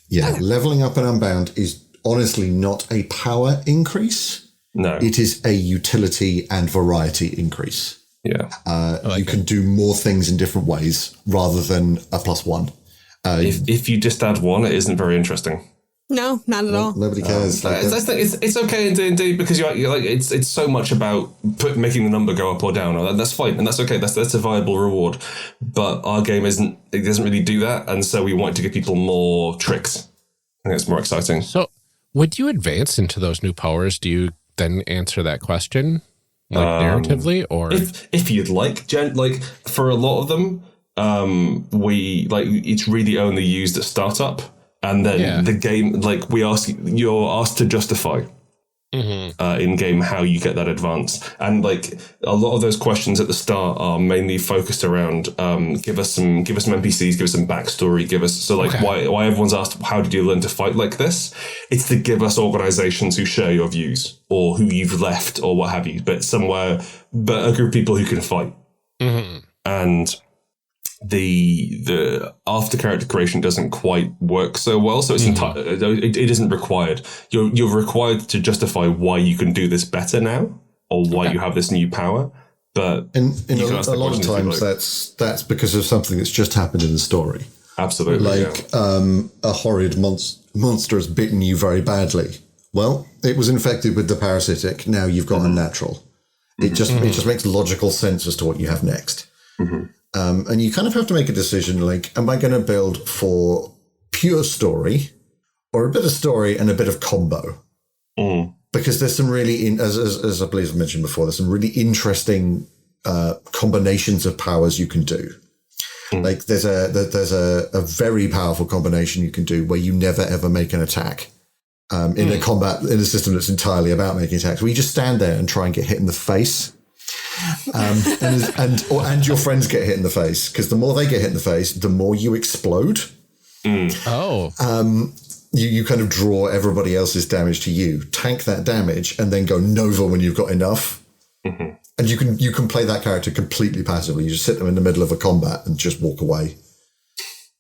Yeah, leveling up in Unbound is honestly not a power increase.
No.
It is a utility and variety increase.
Yeah.
You can do more things in different ways rather than a +1.
If you just add one, it isn't very interesting.
No, not at all.
Nobody cares.
It's okay in D&D because you're it's so much about making the number go up or down. That's fine and that's okay. That's a viable reward. But our game doesn't really do that, and so we want to give people more tricks. I think it's more exciting.
So, would you advance into those new powers? Do you then answer that question, narratively, or
if you'd like, for a lot of them, it's really only used at startup. And then the game, you're asked to justify in game how you get that advance. And a lot of those questions at the start are mainly focused around give us some NPCs, give us some backstory, why everyone's asked how did you learn to fight like this? It's to give us organizations who share your views or who you've left or what have you, but a group of people who can fight. And the after character creation doesn't quite work so well, so it isn't required. You're required to justify why you can do this better now or why you have this new power. But
in a lot of times that's because of something that's just happened in the story.
Absolutely.
Like a horrid monster has bitten you very badly. Well, it was infected with the parasitic. Now you've got unnatural. It just makes logical sense as to what you have next. And you kind of have to make a decision, like, am I going to build for pure story or a bit of story and a bit of combo? Because there's some really, as I believe I mentioned before, there's some really interesting combinations of powers you can do. Like there's a very powerful combination you can do where you never ever make an attack. In a combat, in a system that's entirely about making attacks, where you just stand there and try and get hit in the face, and your friends get hit in the face, because the more they get hit in the face, the more you explode. You kind of draw everybody else's damage to you, tank that damage, and then go Nova when you've got enough. And you can play that character completely passively. You just sit them in the middle of a combat and just walk away,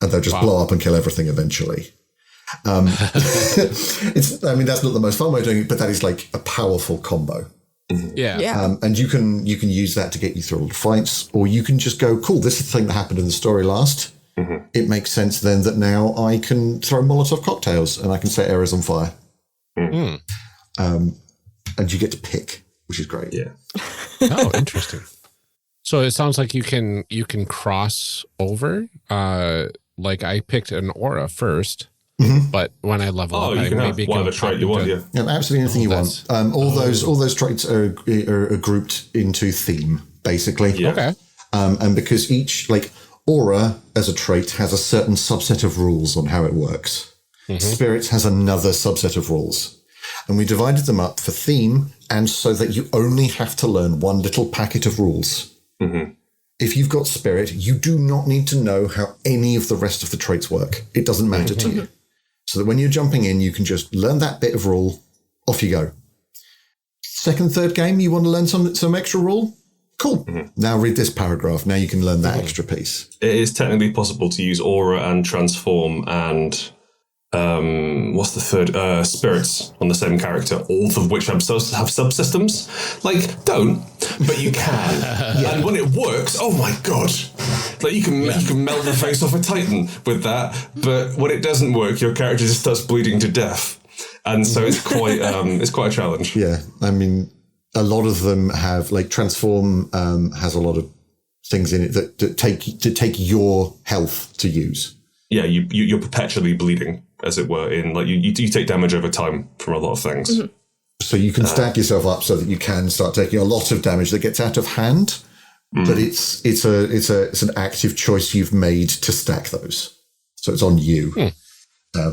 and they'll just blow up and kill everything eventually. That's not the most fun way of doing it, but that is like a powerful combo. And you can use that to get you through all the fights, or you can just go, cool, this is the thing that happened in the story last. It makes sense then that now I can throw Molotov cocktails and I can set areas on fire. And you get to pick, which is great.
Oh, interesting. So it sounds like you can cross over. Like I picked an aura first. But when I level up,
you can
maybe
have whatever trait you want.
Absolutely anything you want. All those traits are grouped into theme, basically.
Okay.
And because each aura as a trait has a certain subset of rules on how it works. Spirits has another subset of rules, and we divided them up for theme and so that you only have to learn one little packet of rules. If you've got spirit, you do not need to know how any of the rest of the traits work. It doesn't matter to you. So that when you're jumping in, you can just learn that bit of rule, off you go. Second, third game, you want to learn some extra rule? Cool. Now read this paragraph. Now you can learn that extra piece.
It is technically possible to use aura and transform and what's the third? Spirits on the same character, all of which have subsystems. Like, don't, but you can. And when it works, oh my god! Like you can melt the face off a Titan with that, but when it doesn't work, your character just starts bleeding to death, and so it's quite a challenge.
Yeah, I mean, a lot of them have transform has a lot of things in it that take your health to use.
Yeah, you're perpetually bleeding, as it were. In you take damage over time from a lot of things.
So you can stack yourself up so that you can start taking a lot of damage that gets out of hand. But it's an active choice you've made to stack those. So it's on you,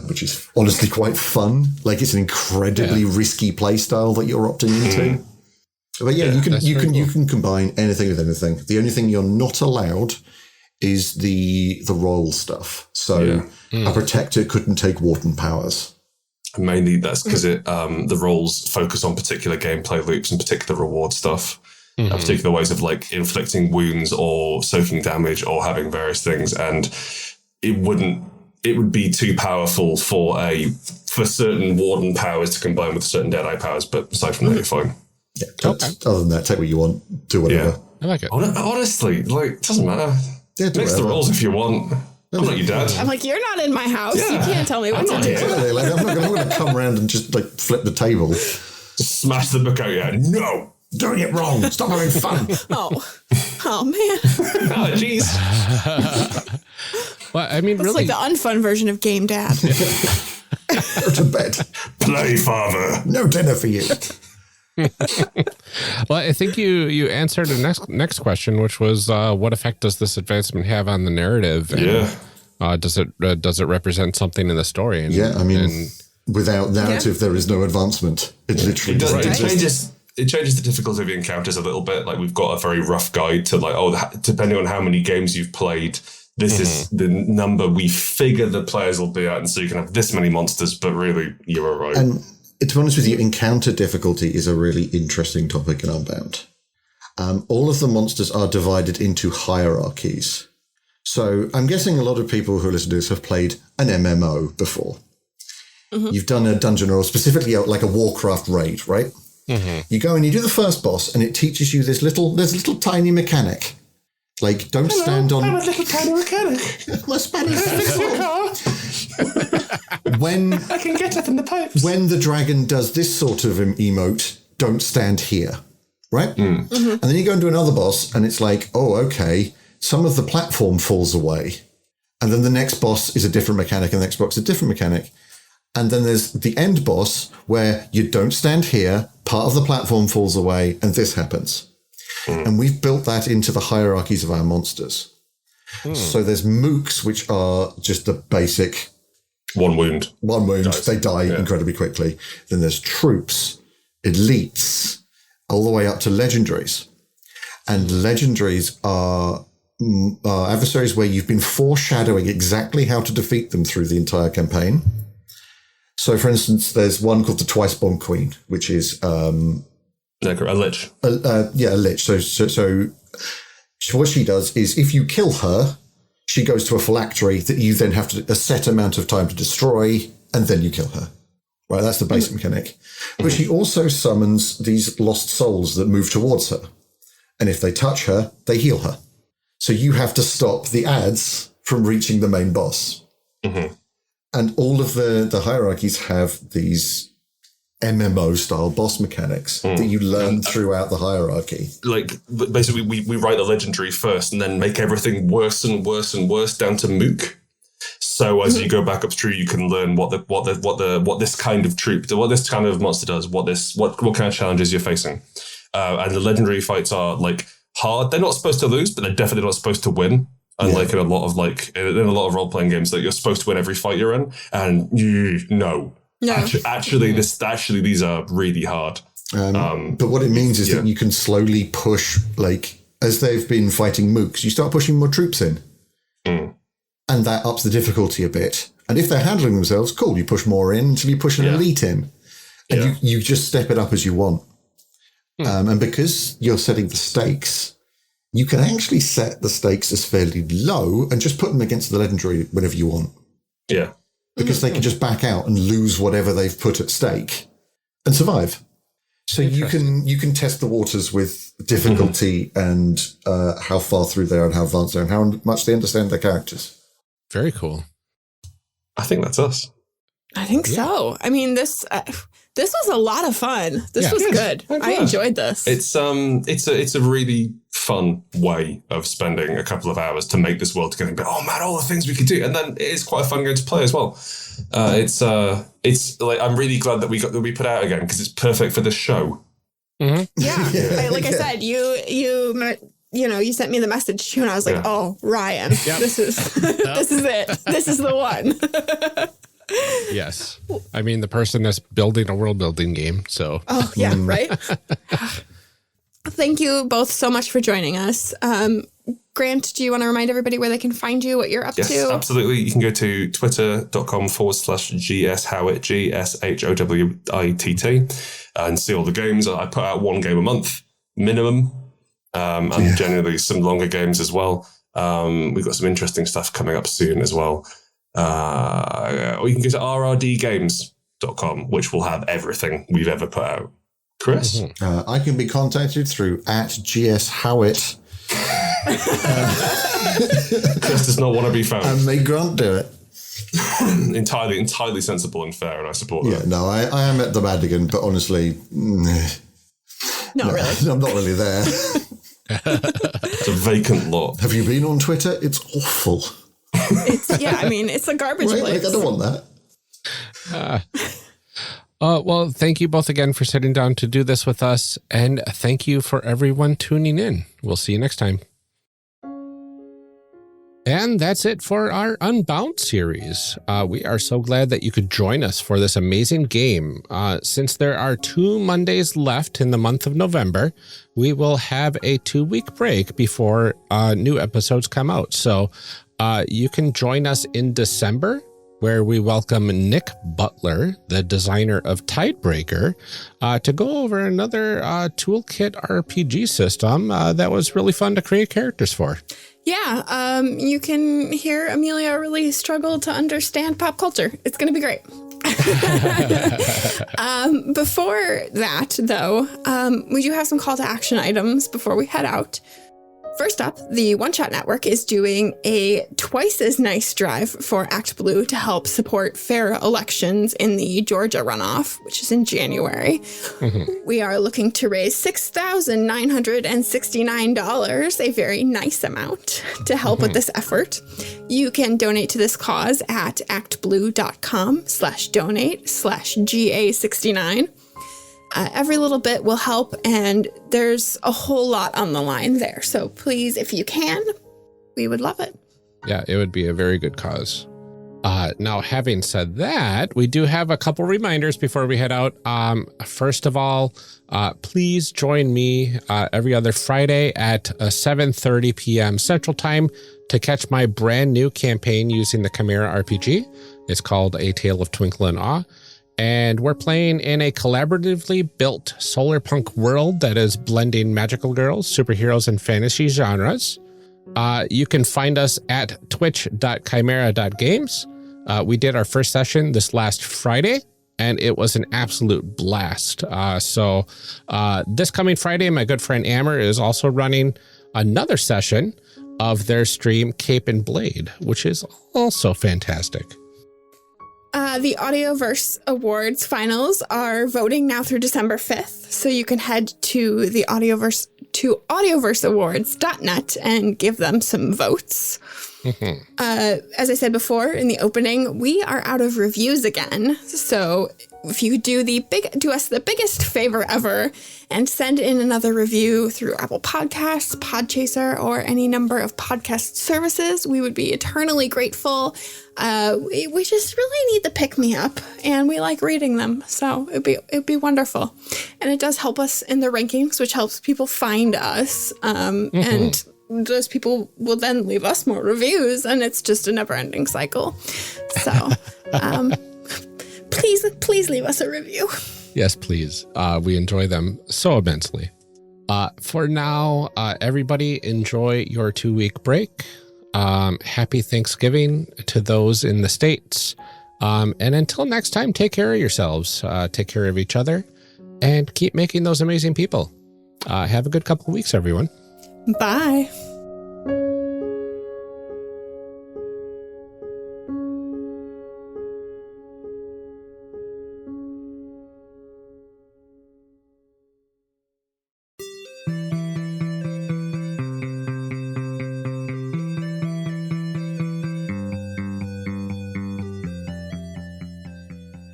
which is honestly quite fun. It's an incredibly risky play style that you're opting into. But you can combine anything with anything. The only thing you're not allowed is the roll stuff. So a protector couldn't take Warden powers.
Mainly that's because the roles focus on particular gameplay loops and particular reward stuff. Particular ways of inflicting wounds or soaking damage or having various things, and it would be too powerful for certain Warden powers to combine with certain Deadeye powers. But aside from that, you're fine.
Yeah, other than that, take what you want, do whatever.
Yeah, I like it.
Honestly, it doesn't matter.
Yeah,
mix the rolls if you want. I'm not your dad.
I'm you're not in my house. You can't tell me what to do.
I'm not going to come around and just flip the table.
Just smash the book out. Yeah, no.
Doing it wrong. Stop having fun.
Oh man.
Oh jeez.
Well, I mean,
it's
really,
the unfun version of Game Dad.
Go to bed.
Play, father.
No dinner for you.
Well, I think you answered the next question, which was what effect does this advancement have on the narrative? And, does it represent something in the story? And,
without narrative, there is no advancement. It literally doesn't.
It changes the difficulty of the encounters a little bit. We've got a very rough guide to depending on how many games you've played, this is the number we figure the players will be at, and so you can have this many monsters, but really you are right.
And to be honest with you, encounter difficulty is a really interesting topic in Unbound. All of the monsters are divided into hierarchies. So I'm guessing a lot of people who listen to this have played an MMO before. You've done a dungeon or specifically like a Warcraft raid, right? You go and you do the first boss, and it teaches you this little tiny mechanic. Like, don't stand on...
I'm a little tiny mechanic.
My Spanish
Fix your car.
When
I can get up in the pipes.
when the dragon does this sort of emote, don't stand here, right? And then you go into another boss, and it's like, oh, okay, some of the platform falls away, and then the next boss is a different mechanic, and the next boss is a different mechanic, and then there's the end boss where you don't stand here, part of the platform falls away, and this happens. And we've built that into the hierarchies of our monsters. So there's mooks, which are just the basic...
One wound.
They die incredibly quickly. Then there's troops, elites, all the way up to legendaries. And legendaries are adversaries where you've been foreshadowing exactly how to defeat them through the entire campaign. So, for instance, there's one called the Twice Bomb Queen, which is... a
lich.
a lich. So what she does is if you kill her... she goes to a phylactery that you then have a set amount of time to destroy, and then you kill her. Right, that's the basic mechanic. But she also summons these lost souls that move towards her. And if they touch her, they heal her. So you have to stop the ads from reaching the main boss. And all of the hierarchies have these MMO-style boss mechanics that you learn throughout the hierarchy.
Like, basically, we write the legendary first and then make everything worse and worse and worse down to mook. So as you go back up through, you can learn what this kind of troop, what this kind of monster does, what kind of challenges you're facing. And the legendary fights are like hard. They're not supposed to lose, but they're definitely not supposed to win. Unlike in a lot of role playing games that you're supposed to win every fight you're in, and no. Actually, these are really hard.
But what it means is that you can slowly push, like, as they've been fighting mooks, you start pushing more troops in. And that ups the difficulty a bit. And if they're handling themselves, cool, you push more in until you push an elite in. And you just step it up as you want. And because you're setting the stakes, you can actually set the stakes as fairly low and just put them against the legendary whenever you want.
Yeah.
Because they can just back out and lose whatever they've put at stake and survive. So you can test the waters with difficulty and how far through they are and how advanced they are and how much they understand their characters.
Very cool.
I think that's us.
I think so. I mean, this was a lot of fun. This was good. I enjoyed this.
It's a really fun way of spending a couple of hours to make this world together and go, oh man, all the things we could do. And then it is quite a fun game to play as well. It's like, I'm really glad that we put out again because it's perfect for this show.
Yeah. I said, you sent me the message too, and I was like, oh, Ryan, this is it. This is the one.
Yes. I mean, the person that's building a world building game. So.
Oh, yeah, right. Thank you both so much for joining us. Grant, do you want to remind everybody where they can find you, what you're up to?
Yes, absolutely. You can go to twitter.com/GSHowitt, GSHOWITT, and see all the games. I put out one game a month, minimum, and generally some longer games as well. We've got some interesting stuff coming up soon as well. Or you can go to rrdgames.com, which will have everything we've ever put out. Chris?
I can be contacted through @GSHowitt.
Chris does not want to be found.
And may Grant do it.
entirely sensible and fair, and I support that.
Yeah, no, I am at the Madigan, but honestly,
Not really.
I'm not really there.
It's a vacant lot.
Have you been on Twitter? It's awful.
It's a garbage place.
Like, I don't want that.
Well, thank you both again for sitting down to do this with us. And thank you for everyone tuning in. We'll see you next time. And that's it for our Unbound series. We are so glad that you could join us for this amazing game. Since there are 2 Mondays left in the month of November, we will have a 2-week break before new episodes come out. So you can join us in December, where we welcome Nick Butler, the designer of Tidebreaker, to go over another toolkit RPG system that was really fun to create characters for.
Yeah, you can hear Amelia really struggle to understand pop culture. It's going to be great. Before that, though, we do have some call to action items before we head out. First up, the One Shot Network is doing a twice as nice drive for Act Blue to help support fair elections in the Georgia runoff, which is in January. We are looking to raise $6,969, a very nice amount, to help with this effort. You can donate to this cause at actblue.com/donate/GA69. Every little bit will help, and there's a whole lot on the line there. So please, if you can, we would love it.
Yeah, it would be a very good cause. Now, having said that, we do have a couple reminders before we head out. First of all, please join me every other Friday at 7:30 p.m. Central Time to catch my brand new campaign using the Chimera RPG. It's called A Tale of Twinkle and Awe. And we're playing in a collaboratively built solar punk world that is blending magical girls, superheroes, and fantasy genres. You can find us at twitch.chimera.games. We did our first session this last Friday, and it was an absolute blast. So this coming Friday, my good friend Amber is also running another session of their stream, Cape and Blade, which is also fantastic.
The Audioverse Awards finals are voting now through December 5th, so you can head to the audioverseawards.net and give them some votes. As I said before in the opening, we are out of reviews again. So if you do us the biggest favor ever and send in another review through Apple Podcasts, Podchaser, or any number of podcast services, we would be eternally grateful. We just really need the pick-me-up, and we like reading them. So it'd be wonderful. And it does help us in the rankings, which helps people find us. And those people will then leave us more reviews, and it's just a never-ending cycle. So please leave us a review.
Yes, please. We enjoy them so immensely. For now, everybody enjoy your 2-week break. Happy Thanksgiving to those in the States. And until next time, take care of yourselves, take care of each other, and keep making those amazing people. Have a good couple of weeks, everyone.
Bye.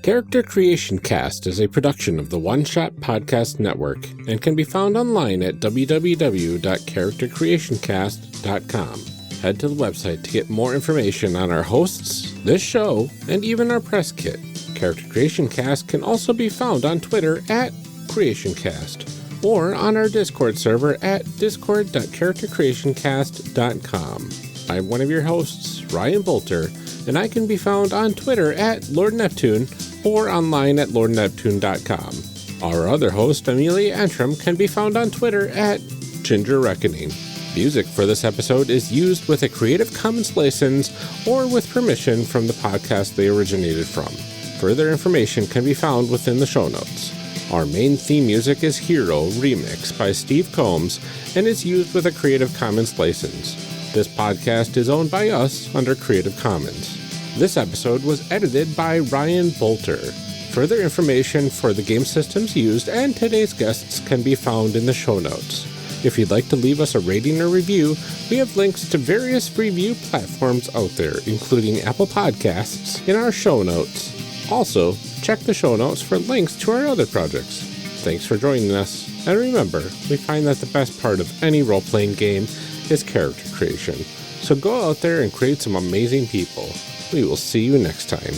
Character Creation Cast is a production of the One Shot Podcast Network and can be found online at www.charactercreationcast.com. Head to the website to get more information on our hosts, this show, and even our press kit. Character Creation Cast can also be found on Twitter at CreationCast or on our Discord server at discord.charactercreationcast.com. I'm one of your hosts, Ryan Bolter, and I can be found on Twitter at Lord Neptune or online at lordneptune.com. Our other host, Amelia Antrim, can be found on Twitter at Ginger Reckoning. Music for this episode is used with a Creative Commons license or with permission from the podcast they originated from. Further information can be found within the show notes. Our main theme music is Hero Remix by Steve Combs and is used with a Creative Commons license. This podcast is owned by us under Creative Commons. This episode was edited by Ryan Bolter. Further information for the game systems used and today's guests can be found in the show notes. If you'd like to leave us a rating or review, we have links to various review platforms out there, including Apple Podcasts, in our show notes. Also, check the show notes for links to our other projects. Thanks for joining us, and remember, we find that the best part of any role-playing game is character creation. So go out there and create some amazing people. We will see you next time.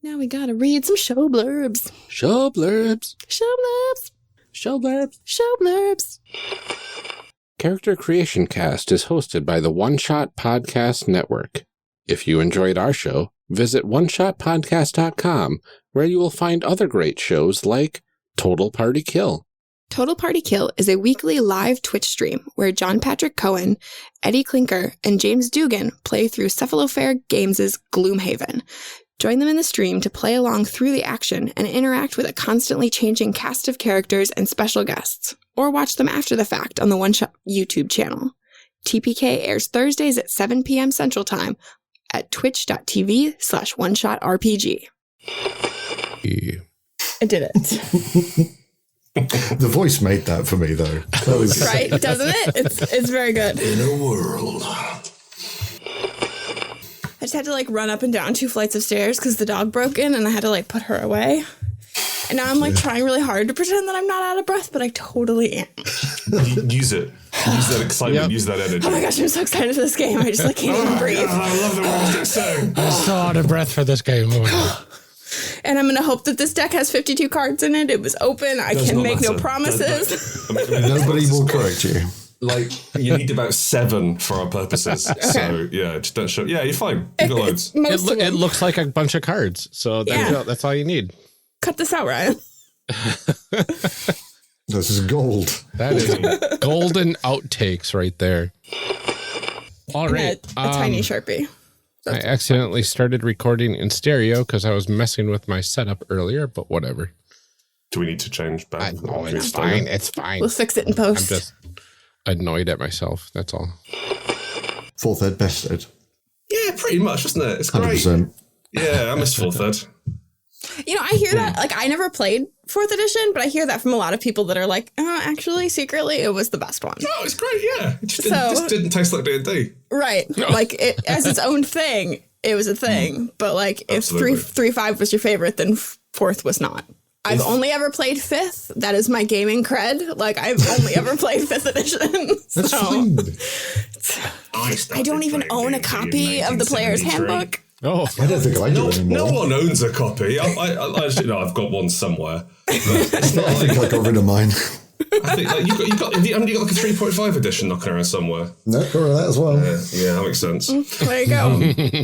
Now we gotta read some show blurbs.
Show blurbs.
Show blurbs.
Show blurbs.
Show blurbs.
Character Creation Cast is hosted by the One Shot Podcast Network. If you enjoyed our show, visit oneshotpodcast.com, where you will find other great shows like Total Party Kill,
Total Party Kill is a weekly live Twitch stream where John Patrick Cohen, Eddie Klinker, and James Dugan play through Cephalofair Games' Gloomhaven. Join them in the stream to play along through the action and interact with a constantly changing cast of characters and special guests, or watch them after the fact on the One Shot YouTube channel. TPK airs Thursdays at 7 p.m. Central Time at twitch.tv/OneShotRPG. I did it.
The voice made that for me, though. That was
Right, doesn't it? It's very good.
In a world.
I just had to run up and down 2 flights of stairs because the dog broke in and I had to put her away. And now I'm trying really hard to pretend that I'm not out of breath, but I totally am.
Use it. Use that excitement. Use that energy.
Oh my gosh, I'm so excited for this game. I just can't even breathe.
I love the way it's so.
I'm so out of breath for this game.
And I'm going to hope that this deck has 52 cards in it. It was open. I can make no promises.
nobody will correct you.
You need about 7 for our purposes. Okay. So, yeah, just don't show. Yeah, you're fine. You got loads.
It looks like a bunch of cards. So that's all you need.
Cut this out, Ryan.
This is gold.
That is golden outtakes right there. All right.
A tiny Sharpie.
I accidentally started recording in stereo because I was messing with my setup earlier, but whatever.
Do we need to change back?
No, it's fine. It's fine.
We'll fix it in post.
I'm just annoyed at myself. That's all.
4th ed, best ed.
Yeah, pretty much, isn't it? It's great.
100%.
Yeah, I miss 4th ed.
I hear that. I never played 4th edition, but I hear that from a lot of people that are actually, secretly, it was the best one.
Oh, it's great, yeah. It just didn't taste like D&D.
Right. It as its own thing, it was a thing. But, if 3.5 was your favorite, then 4th was not. I've only ever played 5th. That is my gaming cred. I've only ever played 5th edition.
That's fine.
I don't even own a copy of the Player's Handbook.
Oh,
I don't think I do anymore.
No one owns a copy. I've got one somewhere. It's not
I think I got rid of mine.
I think haven't you got a 3.5 edition knocking around somewhere?
No, got rid of that as well.
Yeah, that makes sense.
There you go.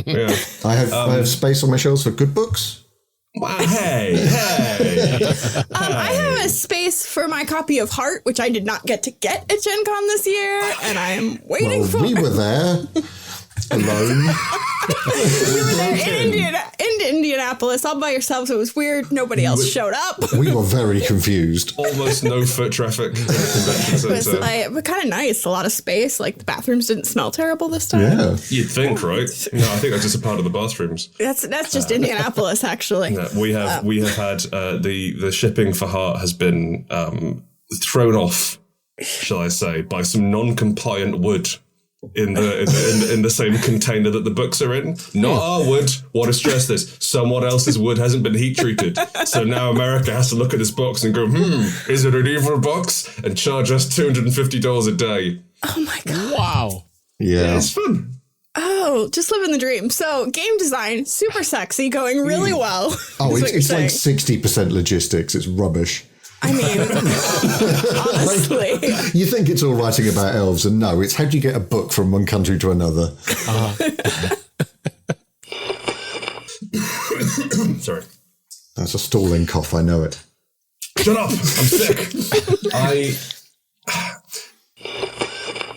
Yeah.
I have space on my shelves for good books.
Wow, hey.
I have a space for my copy of Heart, which I did not get to get at Gen Con this year, and I am waiting for.
We were there alone.
We were there in Indianapolis all by yourselves. It was weird. Nobody else showed up.
We were very confused.
Almost no foot traffic.
It was kind of nice. A lot of space. The bathrooms didn't smell terrible this time.
Yeah.
You'd think, right? No, I think that's just a part of the bathrooms.
That's just Indianapolis, actually.
No, we have had the shipping for Heart has been thrown off, shall I say, by some non-compliant wood in the same container that the books are in. Not our wood. Want to stress this. Someone else's wood hasn't been heat treated. So now America has to look at this box and go, is it an evil box? And charge us $250 a day.
Oh my God.
Wow.
Yeah.
It's fun.
Oh, just living the dream. So game design, super sexy, going really well.
Oh, it's 60% logistics. It's rubbish.
I mean, honestly.
You think it's all writing about elves, and no, it's how do you get a book from one country to another?
Sorry.
That's a stalling cough, I know it.
Shut up! I'm sick.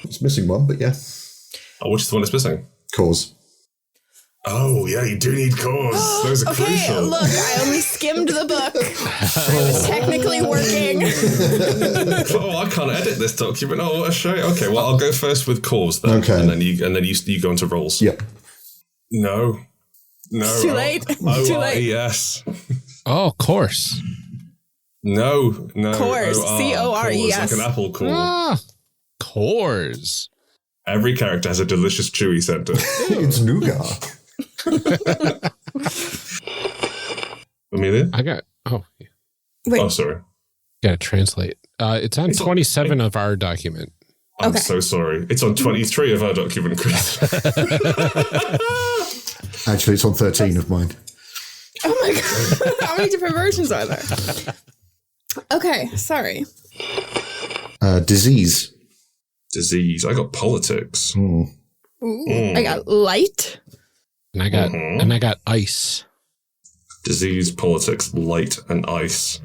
It's missing one, but yeah.
Oh, which is the one that's missing?
Cause.
Oh, yeah, you do need cause. Those are crucial.
Look, I only skimmed the book. I was technically working.
Oh, I can't edit this document. Oh, what a shame. Okay, well, I'll go first with cause then.
Okay.
And then you go into roles.
Yep.
No.
It's too late. Too late.
Yes.
Oh, course.
No.
Course. C-O-R-E-S.
Like an apple core.
Cores.
Every character has a delicious chewy center.
It's nougat.
Amelia?
I got. Oh,
Wait.
Oh, sorry.
gotta translate. It's on 27 of our document.
I'm so sorry. It's on 23 of our document, Chris.
Actually, it's on 13 of mine.
Oh my God. How many different versions are there? Okay, sorry.
Disease.
Disease. I got politics.
Ooh, I got light.
And I got ice.
Disease, politics, light, and ice.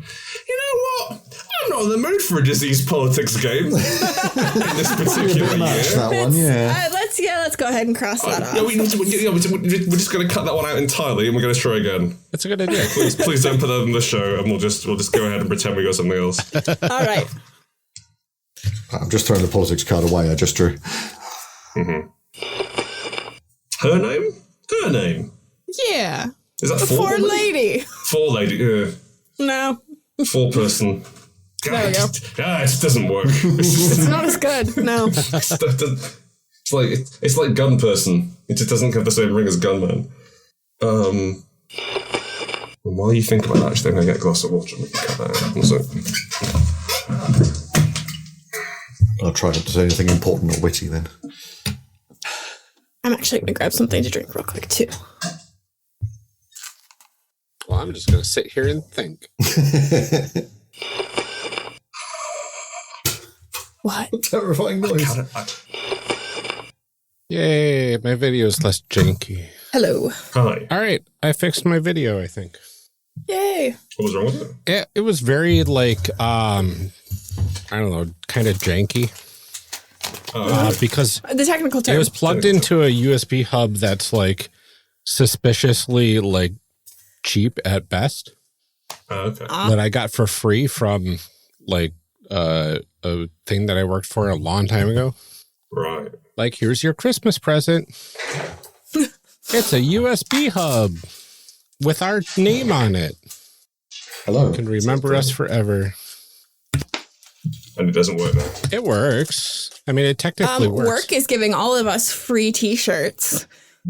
You know what? I'm not in the mood for a disease politics game in this particular
Match
year.
that one, yeah.
Let's go ahead and cross that off.
Yeah, we're just going to cut that one out entirely, and we're going to try again.
That's a good idea.
Please don't put that on the show, and we'll just go ahead and pretend we got something else.
All right.
I'm just throwing the politics card away I just drew.
Mm-hmm. Her name? Her name.
Yeah.
Is that
For lady.
For lady, yeah.
No.
4 person.
There we go.
It doesn't work.
It's not as good. No.
It's like gun person. It just doesn't have the same ring as gunman. While you think about that, actually, I'm going to get a glass of water and we can cut that out.
I'll try not to say anything important or witty then.
I'm actually going to grab something to drink real quick, too.
Well, I'm just going to sit here and think.
What?
Terrifying noise.
Yay, my video is less janky.
Hello.
Hi.
All right, I fixed my video, I think.
Yay.
What was wrong with it?
It was very, like, I don't know, kind of janky. Because
The technical term.
it was plugged into a USB hub that's, like, suspiciously, like, cheap at best.
Okay.
That I got for free from, like, a thing that I worked for a long time ago.
Right.
Like, here's your Christmas present. It's a USB hub with our name on it.
Hello.
You can remember us forever.
And it doesn't work now.
It works. I mean, it technically works.
Work is giving all of us free t-shirts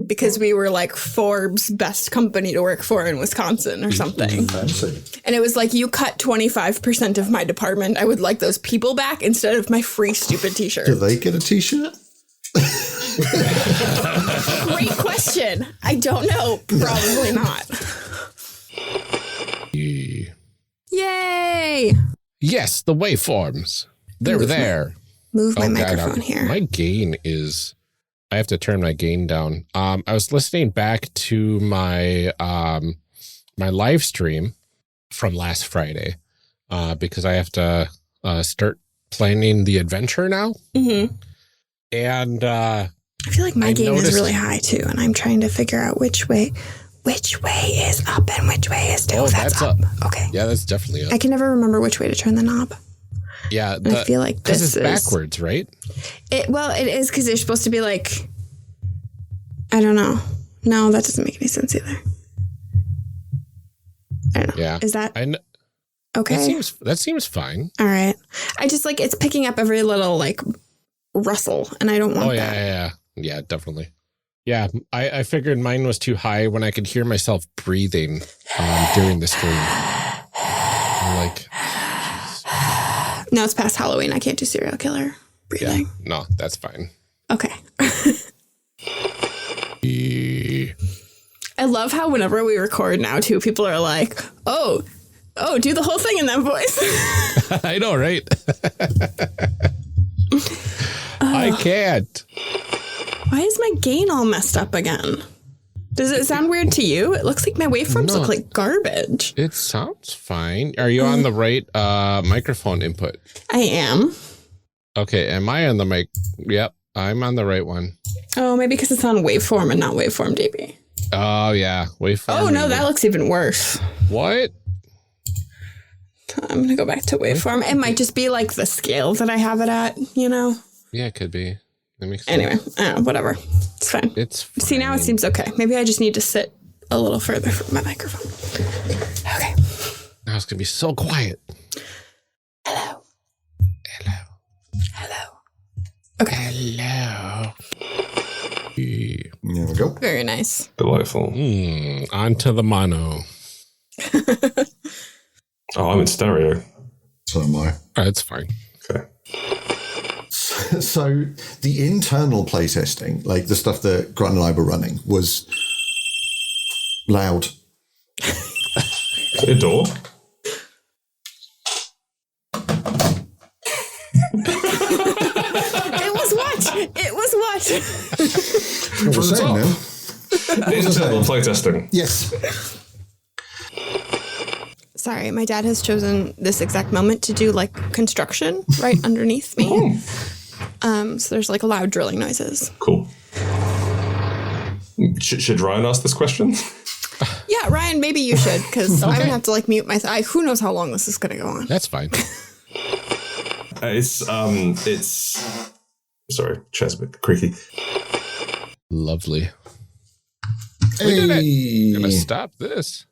because we were like Forbes' best company to work for in Wisconsin or something.
Fancy.
And it was like, you cut 25% of my department. I would like those people back instead of my free stupid t-shirt.
Do they get a t-shirt?
Great question. I don't know. Probably not. Yay.
Yes, the waveforms. They're there.
Move my
God,
microphone here.
My gain is... I have to turn my gain down. I was listening back to my my live stream from last Friday because I have to start planning the adventure now.
Mm-hmm.
And
I feel like my gain is really high too, and I'm trying to figure out which way is up and which way is down.
Oh, that's up.
Okay.
Yeah, that's definitely up.
I can never remember which way to turn the knob.
Yeah,
I feel like this
is
is
backwards, right?
It is because they're supposed to be like, I don't know. No, that doesn't make any sense either. I don't know.
Yeah.
Is that
okay?
okay?
That seems fine.
All right. I just like it's picking up every little like rustle, and I don't want that.
Yeah, definitely. Yeah, I figured mine was too high when I could hear myself breathing during the stream. I'm like,
No, it's past Halloween. I can't do serial killer breathing.
yeah, no, that's fine.
Okay. I love how whenever we record now, too, people are like, oh, do the whole thing in that voice.
I know, right? I can't.
Why is my gain all messed up again? Does it sound weird to you? It looks like my waveforms look like garbage.
It sounds fine. Are you on the right microphone input?
I am.
Okay, am I on the mic? Yep, I'm on the right one.
Oh, maybe because it's on waveform and not waveform DB.
Oh, yeah, waveform.
Oh, no, that looks even worse.
What?
I'm going to go back to waveform. It might just be like the scale that I have it at, you know?
Yeah, it could be. That makes
Anyway,
sense.
Whatever. It's fine.
It's fine.
See, now it seems okay. Maybe I just need to sit a little further from my microphone. Okay.
Now it's going to be so quiet.
Hello.
Hello.
Hello. Okay.
Hello.
There we go.
Very nice.
Delightful.
On to the mono.
Oh, I'm in stereo.
So am I.
That's fine.
Okay.
So the internal playtesting, like the stuff that Grant and I were running, was loud.
Is it a door?
It was what? It was what?
What was
the
saying
top.
now?
Internal playtesting.
Yes.
Sorry, my dad has chosen this exact moment to do like construction right underneath me. So there's like loud drilling noises.
Cool. Should Ryan ask this question?
Yeah, Ryan, maybe you should, because I'm going to have to like mute my... who knows how long this is going to go on.
That's fine.
It's sorry, chair's a bit creaky.
Lovely.
Hey.
I'm going to stop this.